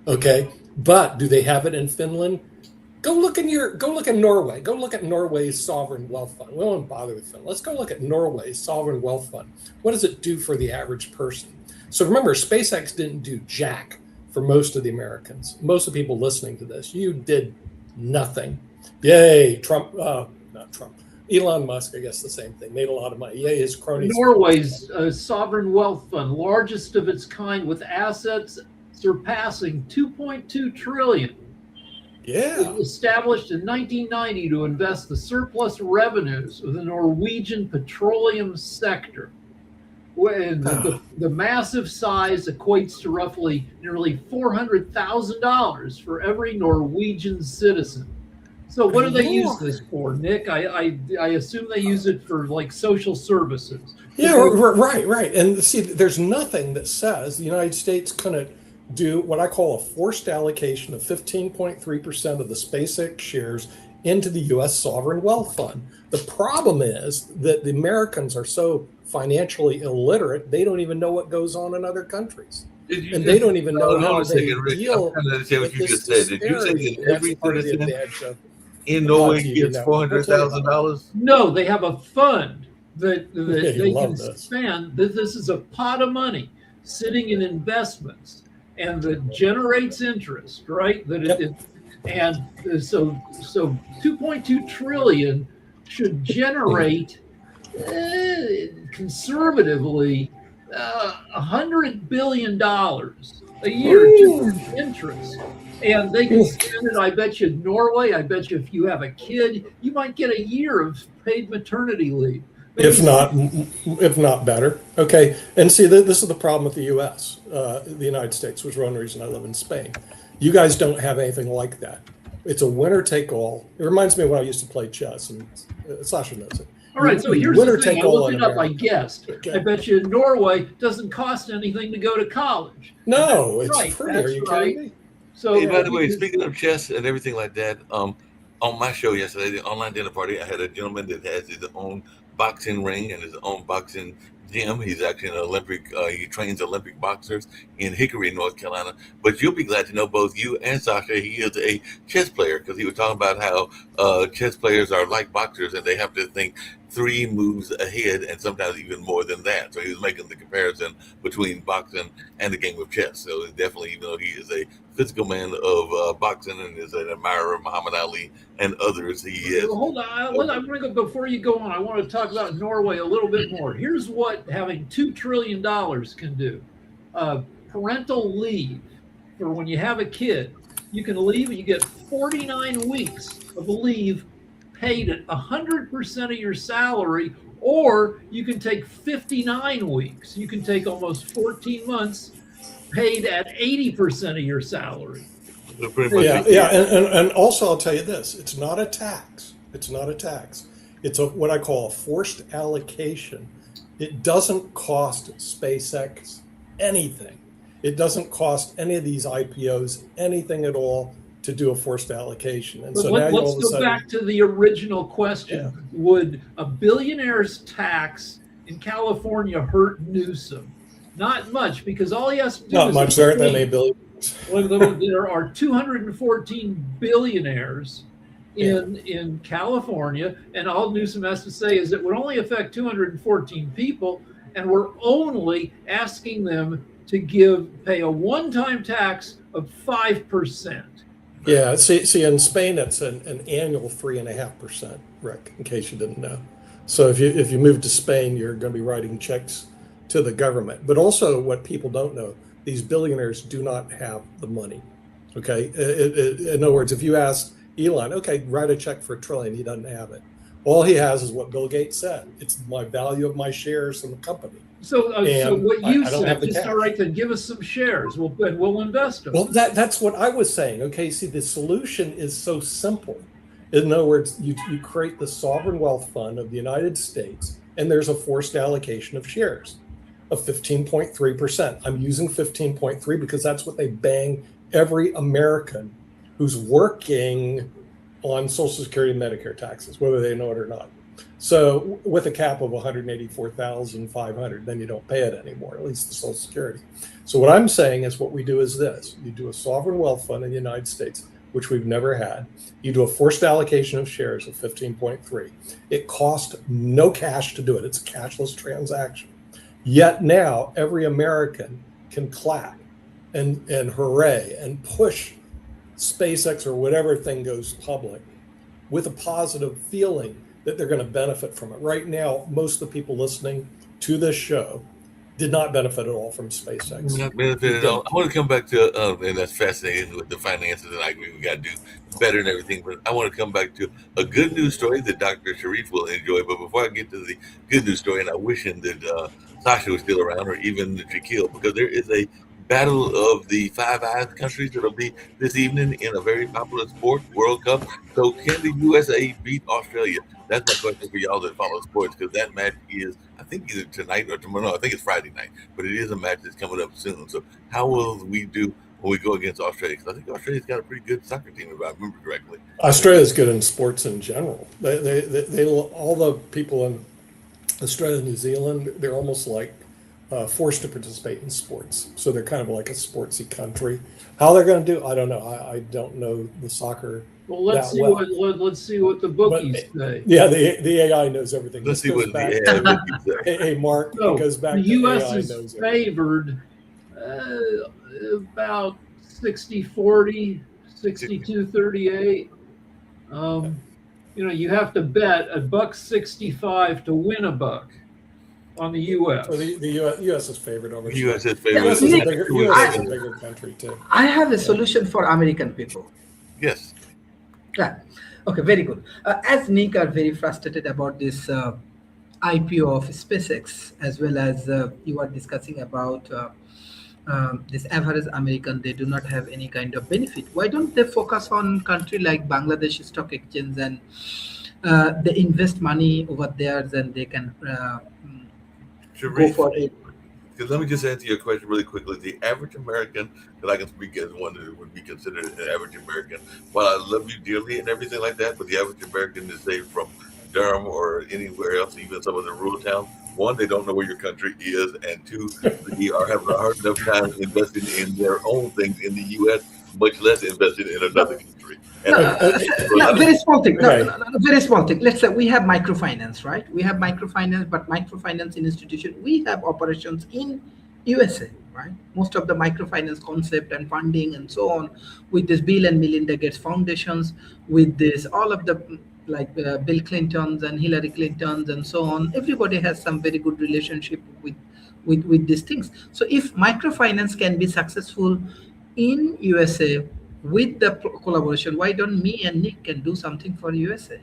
Okay. But do they have it in Finland? Go look in Norway. Go look at Norway's sovereign wealth fund. We won't bother with Finland. Let's go look at Norway's sovereign wealth fund. What does it do for the average person? So remember, SpaceX didn't do jack for most of the Americans. Most of the people listening to this, you did nothing. Yay, not Trump. Elon Musk, I guess the same thing, made a lot of money. Yay, his cronies. Norway's sovereign wealth fund, largest of its kind, with assets surpassing $2.2 trillion. Yeah. Established in 1990 to invest the surplus revenues of the Norwegian petroleum sector. When the massive size equates to roughly nearly $400,000 for every Norwegian citizen. So what do they use this for, Nick? I assume they use it for like social services. Yeah, right. And see, there's nothing that says the United States couldn't do what I call a forced allocation of 15.3% of the SpaceX shares into the U.S. sovereign wealth fund. The problem is that the Americans are so financially illiterate, they don't even know what goes on in other countries. And they don't even know how they deal with this disparity. That's part of the advantage of in Norway gets $400,000. No, they have a fund that they can spend. This is a pot of money sitting in investments and that generates interest, right? So 2.2 trillion should generate conservatively $100 billion a year to interest. And they can spend it, I bet you, Norway. I bet you if you have a kid, you might get a year of paid maternity leave. If not better. Okay. And see, this is the problem with the U.S., the United States, which is one reason I live in Spain. You guys don't have anything like that. It's a winner take all. It reminds me of when I used to play chess, and Sasha knows it. All right, so here's the thing. I looked it up, I guessed. Okay. I bet you Norway doesn't cost anything to go to college. No, it's free. Are you kidding me? So, hey, by the way, speaking of chess and everything like that, on my show yesterday, the online dinner party, I had a gentleman that has his own boxing ring and his own boxing gym. He's actually an Olympic, he trains Olympic boxers in Hickory, North Carolina. But you'll be glad to know both you and Sasha, he is a chess player, because he was talking about how chess players are like boxers and they have to think 3 moves ahead and sometimes even more than that. So he was making the comparison between boxing and the game of chess. So definitely, even though he is a physical man of boxing and is an admirer of Muhammad Ali and others, he is. Hold on, before you go on, I want to talk about Norway a little bit more. Here's what having $2 trillion can do. Parental leave for when you have a kid. You can leave and you get 49 weeks of leave paid at 100% of your salary, or you can take 59 weeks. You can take almost 14 months paid at 80% of your salary. And also I'll tell you this, it's not a tax. It's what I call a forced allocation. It doesn't cost SpaceX anything. It doesn't cost any of these IPOs anything at all to do a forced allocation. And so now let's go back to the original question. Yeah. Would a billionaire's tax in California hurt Newsom? Not much, because all he has to do not much. There aren't that many billionaires. There are 214 billionaires in California, and all Newsom has to say is it would only affect 214 people, and we're only asking them to pay a one-time tax of 5%. Yeah, see, in Spain, it's an annual 3.5%, Rick, in case you didn't know. So if you move to Spain, you're going to be writing checks to the government. But also, what people don't know, these billionaires do not have the money. Okay, in other words, if you ask Elon, okay, write a check for $1 trillion, he doesn't have it. All he has is what Bill Gates said. It's my value of my shares in the company. So what you said, just all right, then give us some shares. We'll invest them. Well, that's what I was saying. Okay, see, the solution is so simple. In other words, you create the sovereign wealth fund of the United States, and there's a forced allocation of shares of 15.3%. I'm using 15.3 because that's what they bang every American who's working on Social Security and Medicare taxes, whether they know it or not. So with a cap of 184,500, then you don't pay it anymore, at least the Social Security. So what I'm saying is what we do is this. You do a sovereign wealth fund in the United States, which we've never had. You do a forced allocation of shares of 15.3. It costs no cash to do it. It's a cashless transaction. Yet now every American can clap and hooray and push SpaceX or whatever thing goes public with a positive feeling that they're going to benefit from it. Right now, most of the people listening to this show did not benefit at all from SpaceX. Not benefit at all. I want to come back to, and that's fascinating with the finances, and I agree we got to do better and everything. But I want to come back to a good news story that Dr. Sharif will enjoy. But before I get to the good news story, and I wish that Sasha was still around, or even Shaquille, because there is a battle of the Five Eyes countries that'll be this evening in a very popular sport, World Cup. So can the USA beat Australia? That's my question for y'all that follow sports, because that match is, I think, either tonight or tomorrow. No, I think it's Friday night, but it is a match that's coming up soon. So how will we do when we go against Australia? Because I think Australia's got a pretty good soccer team, if I remember correctly. Australia's good in sports in general. They all the people in Australia and New Zealand, they're almost like forced to participate in sports. So they're kind of like a sportsy country. How they're going to do, I don't know. I don't know the soccer. Well, let's see what the bookies say. Yeah, the AI knows everything. Let's see what the AI bookies say. Hey, Mark, So, it goes back the to U.S. AI is knows everything. favored about 60-40, 62-38. You have to bet $1.65 to win a buck on the U.S. Or the U.S. is favored over. The U.S. is The favored. U.S. is a bigger country too. I have a solution for American people. Yes. Yeah. Okay, very good. As Nick are very frustrated about this IPO of SpaceX, as well as you are discussing about this average American, they do not have any kind of benefit. Why don't they focus on country like Bangladesh Stock Exchange, and they invest money over there, then they can go for it. Because let me just answer your question really quickly. The average American, that I can speak as one that would be considered an average American, while I love you dearly and everything like that, but the average American is, say, from Durham or anywhere else, even some of the rural towns, one, they don't know where your country is, and two, they are having a hard enough time investing in their own things in the U.S., much less invested in another country. Very small thing. Very small thing. Let's say we have microfinance, right? We have microfinance, but microfinance institution, we have operations in USA, right? Most of the microfinance concept and funding and so on, with this Bill and Melinda Gates foundations, with this, all of the like Bill Clintons and Hillary Clintons and so on, everybody has some very good relationship with these things. So if microfinance can be successful in USA with the collaboration, why don't me and Nick can do something for USA?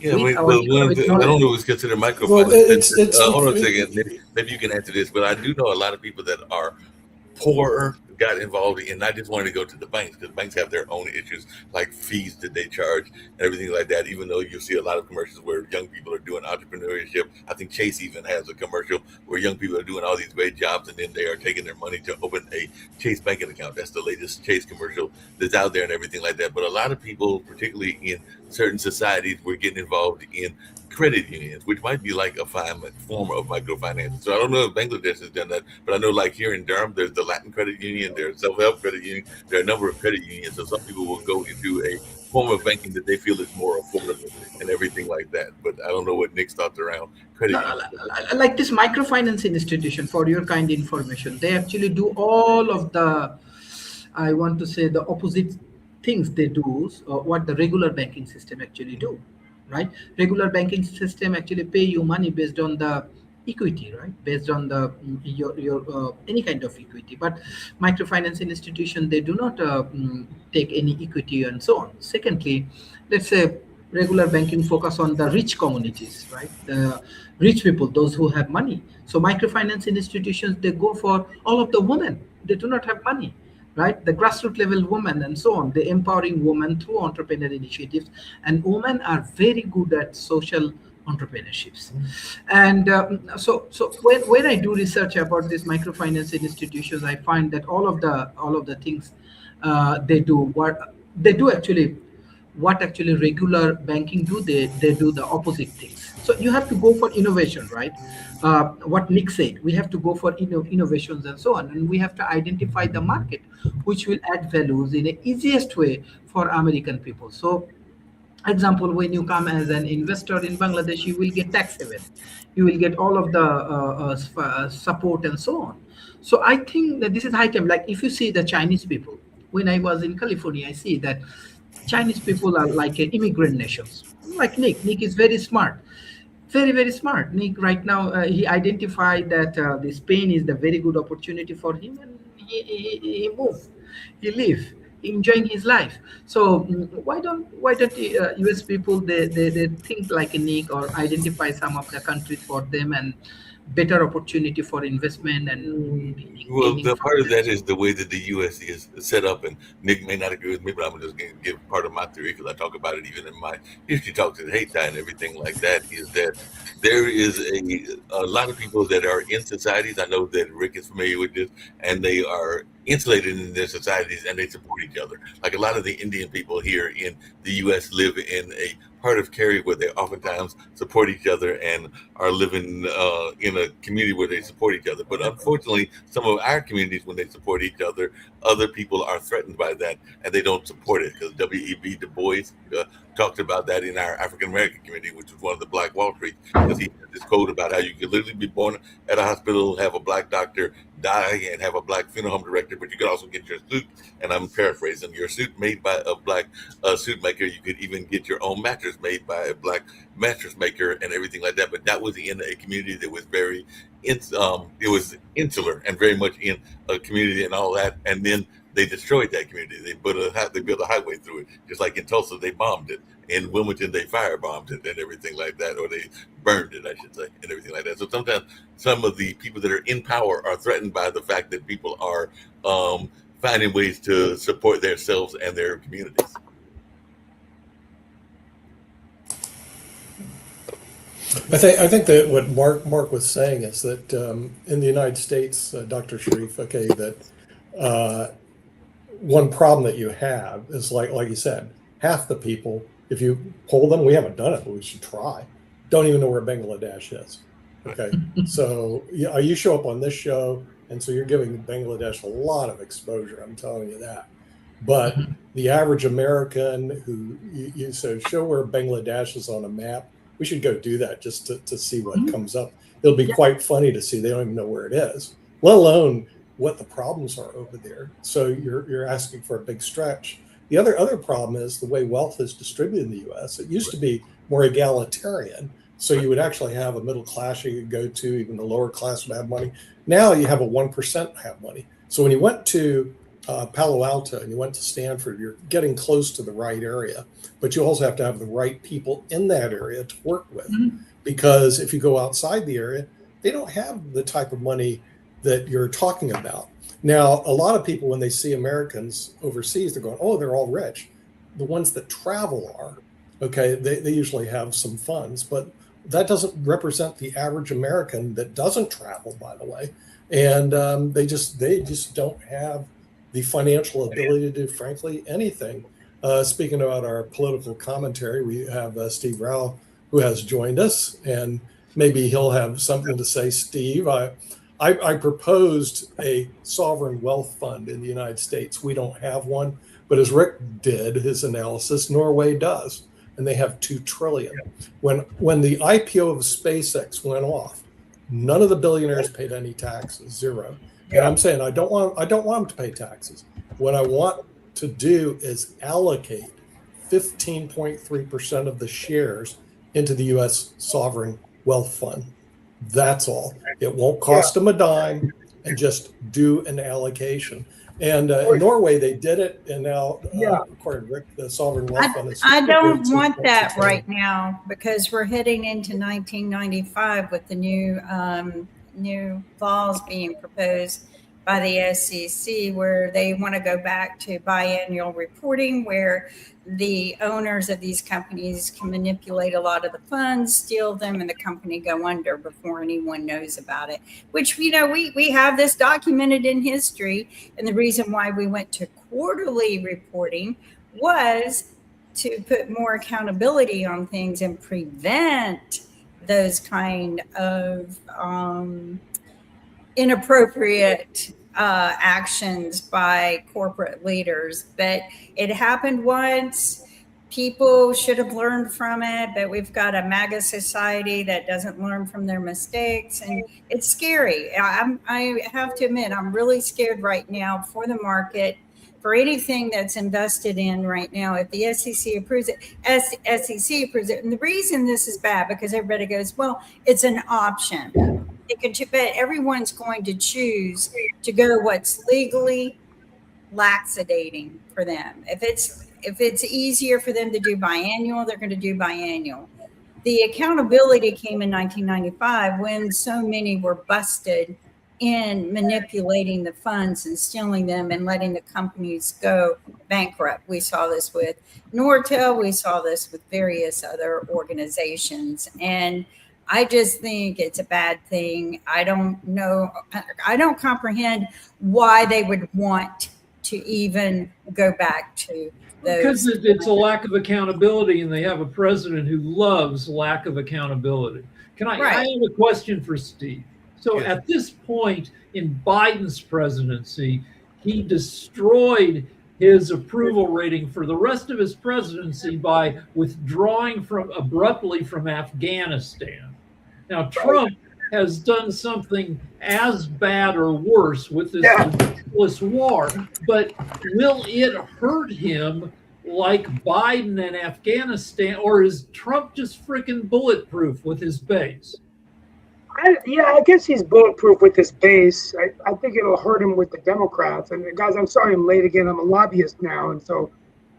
Yeah, I don't know if it's considered microfinance. Well, hold on a second. Maybe you can answer this, but I do know a lot of people that are poorer got involved in not just wanting to go to the banks, because banks have their own issues like fees that they charge and everything like that. Even though you see a lot of commercials where young people are doing entrepreneurship, I think Chase even has a commercial where young people are doing all these great jobs and then they are taking their money to open a Chase banking account. That's the latest Chase commercial that's out there and everything like that. But a lot of people, particularly in certain societies, were getting involved in credit unions, which might be like a fine form of microfinance. So I don't know if Bangladesh has done that, but I know like here in Durham, there's the Latin Credit Union, there's Self-Help Credit Union, there are a number of credit unions. So some people will go into a form of banking that they feel is more affordable and everything like that. But I don't know what Nick's thoughts around credit unions. Like this microfinance institution, for your kind information, they actually do all of the, I want to say, the opposite things they do, what the regular banking system actually do. Right, regular banking system actually pay you money based on the equity, right? Based on the your any kind of equity. But microfinance institution, they do not take any equity and so on. Secondly, let's say regular banking focus on the rich communities, right? The rich people, those who have money. So microfinance institutions, they go for all of the women. They do not have money. Right, the grassroots level women and so on, the empowering women through entrepreneurial initiatives, and women are very good at social entrepreneurships. And so when I do research about these microfinance institutions, I find that all of the things they do what actually regular banking do, they do the opposite things. So you have to go for innovation, right? What Nick said, we have to go for innovations and so on, and we have to identify the market which will add values in the easiest way for American people. So, example, when you come as an investor in Bangladesh, you will get tax haven, you will get all of the support and so on. So I think that this is high time. Like if you see the Chinese people, when I was in California, I see that Chinese people are like an immigrant nations. Like Nick is very smart. Very, very smart. Nick, right now, he identified that the Spain is the very good opportunity for him, and he moved, he live, enjoying his life. So why don't the US people, they think like a Nick, or identify some of the countries for them, and better opportunity for investment and Well, gaining the from part of them. that is the way that the U.S. is set up, and Nick may not agree with me, but I'm just going to give part of my theory because I talk about it even in my history talks at Hayti and everything like that. Is that there is a lot of people that are in societies. I know that Rick is familiar with this, and they are insulated in their societies and they support each other. Like a lot of the Indian people here in the U.S. live in a part of Cary where they oftentimes support each other and are living in a community where they support each other. But unfortunately, some of our communities, when they support each other people are threatened by that and they don't support it. Because W.E.B. Du Bois talked about that in our African American community, which was one of the Black Wall Street, because he had this code about how you could literally be born at a hospital, have a black doctor, die, and have a black funeral home director, but you could also get your suit, and I'm paraphrasing, your suit made by a black suit maker. You could even get your own mattress made by a black mattress maker and everything like that. But that was in a community that was very, it was insular and very much in a community and all that. And then they destroyed that community. They built a highway through it, just like in Tulsa they bombed it. In Wilmington they firebombed it and everything like that, or they burned it, I should say, and everything like that. So sometimes some of the people that are in power are threatened by the fact that people are finding ways to support themselves and their communities. I think that what Mark was saying is that in the United States, Dr. Sharif, okay, that one problem that you have is like you said, half the people, if you poll them, we haven't done it, but we should try, don't even know where Bangladesh is. Okay, so you show up on this show, and so you're giving Bangladesh a lot of exposure. I'm telling you that. But the average American who you said show where Bangladesh is on a map, we should go do that just to see what comes up. It'll be quite funny to see. They don't even know where it is, let alone what the problems are over there. So you're asking for a big stretch. The other problem is the way wealth is distributed in the U.S. It used to be more egalitarian. So you would actually have a middle class you could go to, even the lower class would have money. Now you have a 1% have money. So when you went to Palo Alto and you went to Stanford, you're getting close to the right area, but you also have to have the right people in that area to work with. Because if you go outside the area, they don't have the type of money that you're talking about. Now, a lot of people, when they see Americans overseas, they're going, oh, they're all rich. The ones that travel are, okay, they usually have some funds, but that doesn't represent the average American that doesn't travel, by the way. And they just don't have the financial ability to do, frankly, anything. Speaking about our political commentary, we have Steve Rao, who has joined us, and maybe he'll have something to say. Steve, I proposed a sovereign wealth fund in the United States. We don't have one, but as Rick did his analysis, Norway does, and they have $2 trillion. When the IPO of SpaceX went off, none of the billionaires paid any taxes, zero. And I'm saying I don't want them to pay taxes. What I want to do is allocate 15.3% of the shares into the U.S. sovereign wealth fund. That's all. It won't cost them a dime, and just do an allocation. And in Norway, they did it, and now, according to Rick, the sovereign wealth fund is. I don't want that right now because we're heading into 1995 with the new laws being proposed by the SEC, where they want to go back to biannual reporting, where the owners of these companies can manipulate a lot of the funds, steal them, and the company go under before anyone knows about it, which, we have this documented in history. And the reason why we went to quarterly reporting was to put more accountability on things and prevent those kind of inappropriate actions by corporate leaders. But it happened once. people should have learned from it, but we've got a MAGA society that doesn't learn from their mistakes, and it's scary. I have to admit, I'm really scared right now for the market, for anything that's invested in right now. If the SEC approves it, SEC approves it, and the reason this is bad because everybody goes, well, it's an option. But everyone's going to choose to go what's legally laxating for them. If it's easier for them to do biannual, they're going to do biannual. The accountability came in 1995 when so many were busted in manipulating the funds and stealing them and letting the companies go bankrupt. We saw this with Nortel. We saw this with various other organizations. And I just think it's a bad thing. I don't know. I don't comprehend why they would want to even go back to because it's a lack of accountability, and they have a president who loves lack of accountability. I have a question for Steve. So at this point in Biden's presidency, he destroyed his approval rating for the rest of his presidency by withdrawing abruptly from Afghanistan. Now, Trump has done something as bad or worse with this ridiculous war, but will it hurt him like Biden and Afghanistan, or is Trump just freaking bulletproof with his base? I guess he's bulletproof with his base. I think it'll hurt him with the Democrats. And guys, I'm sorry I'm late again. I'm a lobbyist now, and so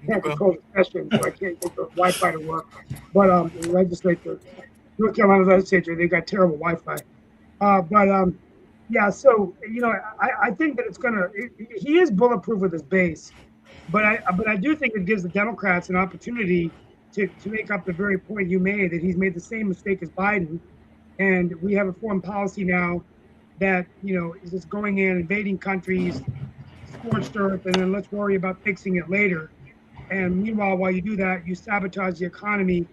I can't control the session, so I can't get the Wi-Fi to work. But the legislature, North Carolina legislature, they've got terrible Wi-Fi. So I think that he is bulletproof with his base, but I do think it gives the Democrats an opportunity to make up the very point you made, that he's made the same mistake as Biden, and we have a foreign policy now that is just going in, invading countries, scorched earth, and then let's worry about fixing it later. And meanwhile, while you do that, you sabotage the economy,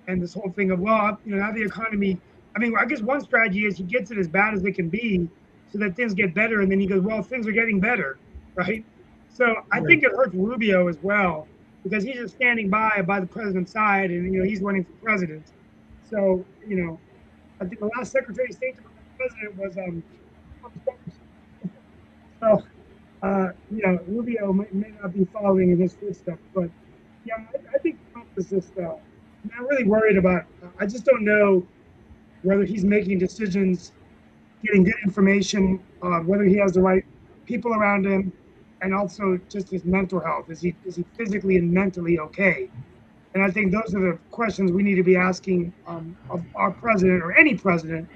and this whole thing of now the economy. I guess one strategy is he gets it as bad as they can be so that things get better. And then he goes, well, things are getting better, right? So I think it hurts Rubio as well, because he's just standing by the president's side, and, he's running for president. So, I think the last Secretary of State to become president was, Rubio may not be following in his footsteps. But, I think Trump is just not really worried about, I just don't know whether he's making decisions, getting good information, whether he has the right people around him, and also just his mental health. Is he physically and mentally okay? And I think those are the questions we need to be asking of our president or any president,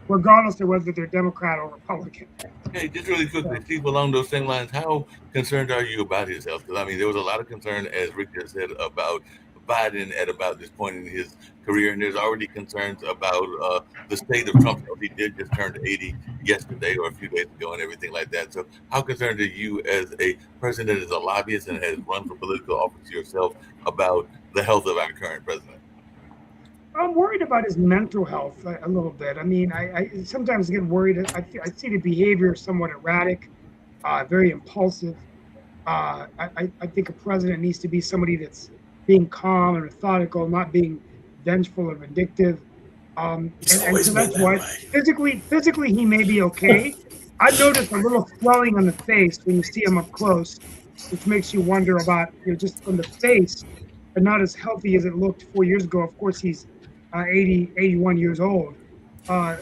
regardless of whether they're Democrat or Republican. Hey, just really quickly, Steve, along those same lines, how concerned are you about his health? Because, there was a lot of concern, as Rick just said, about Biden at about this point in his career, and there's already concerns about the state of Trump's health. He did just turn 80 yesterday or a few days ago and everything like that. So how concerned are you, as a person that is a lobbyist and has run for political office yourself, about the health of our current president? I'm worried about his mental health a little bit. I sometimes get worried. I see the behavior somewhat erratic, very impulsive. I think a president needs to be somebody that's being calm and methodical, not being vengeful or vindictive. And so that's why physically he may be okay. I've noticed a little swelling on the face when you see him up close, which makes you wonder about, just from the face, but not as healthy as it looked 4 years ago. Of course, he's 81 years old. I'm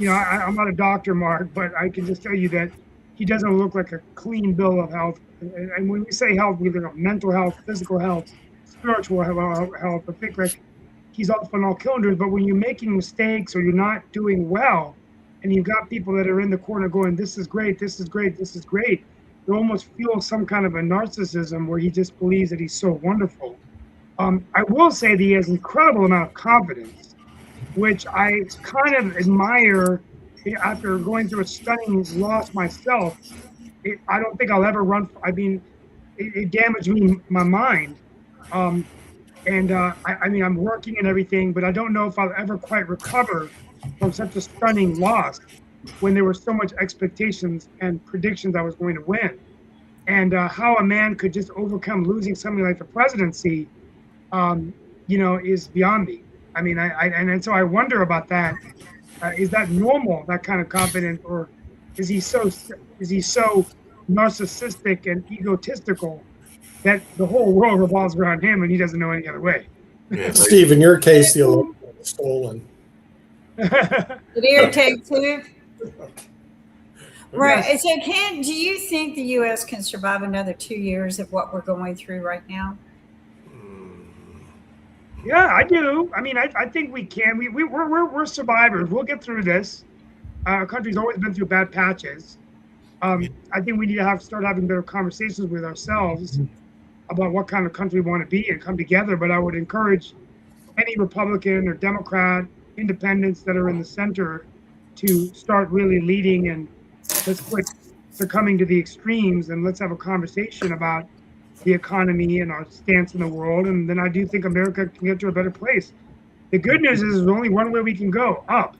not a doctor, Mark, but I can just tell you that he doesn't look like a clean bill of health. And when we say health, we think of mental health, physical health, spiritual health. I think like he's off on all cylinders. But when you're making mistakes or you're not doing well, and you've got people that are in the corner going, "This is great, this is great, this is great," you almost feel some kind of a narcissism where he just believes that he's so wonderful. I will say that he has an incredible amount of confidence, which I kind of admire. After going through a stunning loss myself, I don't think I'll ever run. It damaged my mind. I'm working and everything, but I don't know if I'll ever quite recover from such a stunning loss when there were so much expectations and predictions I was going to win. and how a man could just overcome losing something like the presidency, is beyond me. I mean, and so I wonder about that. Is that normal, that kind of confidence, or is he so narcissistic and egotistical that the whole world revolves around him and he doesn't know any other way? Yeah, Steve, in your case, the election was stolen. It irritates you. Right. So do you think the U.S. can survive another 2 years of what we're going through right now? Yeah, I do. I mean, I think we can. We're survivors. We'll get through this. Our country's always been through bad patches. I think we need to start having better conversations with ourselves about what kind of country we want to be and come together. But I would encourage any Republican or Democrat, independents that are in the center to start really leading, and let's quit succumbing to the extremes, and let's have a conversation about the economy and our stance in the world. And then I do think America can get to a better place. The good news is there's only one way we can go, up.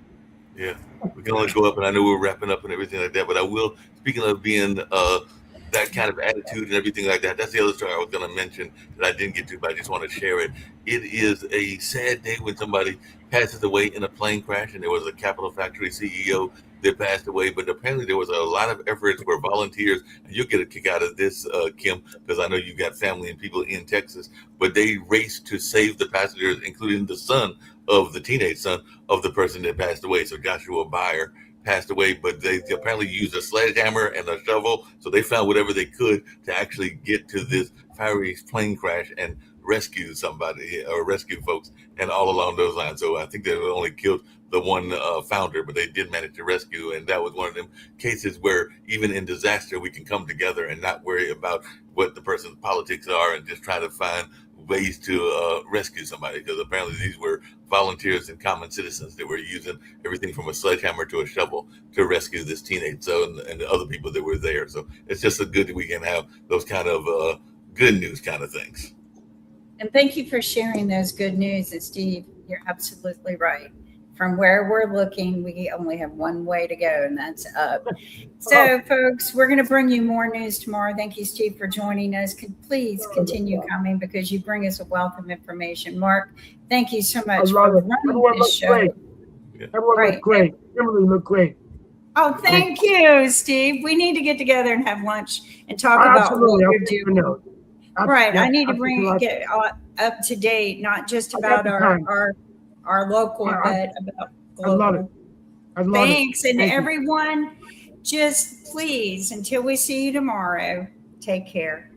Yeah, we can only go up, and I know we're wrapping up and everything like that, but I will, speaking of being that kind of attitude and everything like that, that's the other story I was going to mention that I didn't get to, but I just want to share it. It is a sad day when somebody passes away in a plane crash, and there was a Capital Factory CEO that passed away, but apparently there was a lot of efforts where volunteers, and you'll get a kick out of this, Kim, because I know you got family and people in Texas, but they raced to save the passengers, including the teenage son of the person that passed away. So Joshua Byer passed away, but they apparently used a sledgehammer and a shovel, so they found whatever they could to actually get to this fiery plane crash and rescue somebody or rescue folks, and all along those lines. So I think they only killed the one founder, but they did manage to rescue, and that was one of them cases where even in disaster we can come together and not worry about what the person's politics are and just try to find ways to rescue somebody, because apparently these were volunteers and common citizens that were using everything from a sledgehammer to a shovel to rescue this teenage son and the other people that were there. So it's just so good that we can have those kind of good news kind of things. And thank you for sharing those good news. And Steve, you're absolutely right. From where we're looking, we only have one way to go, and that's up. So, folks, we're going to bring you more news tomorrow. Thank you, Steve, for joining us. Please continue coming because you bring us a wealth of information. Mark, thank you so much for running this show. Great. Everyone looked great. Kimberly looked great. Oh, thank you, Steve. We need to get together and have lunch and talk about what you're doing. Right. I need to get up to date, not just about our local, but about global. I love it. Thanks. And everyone, just please, until we see you tomorrow, take care.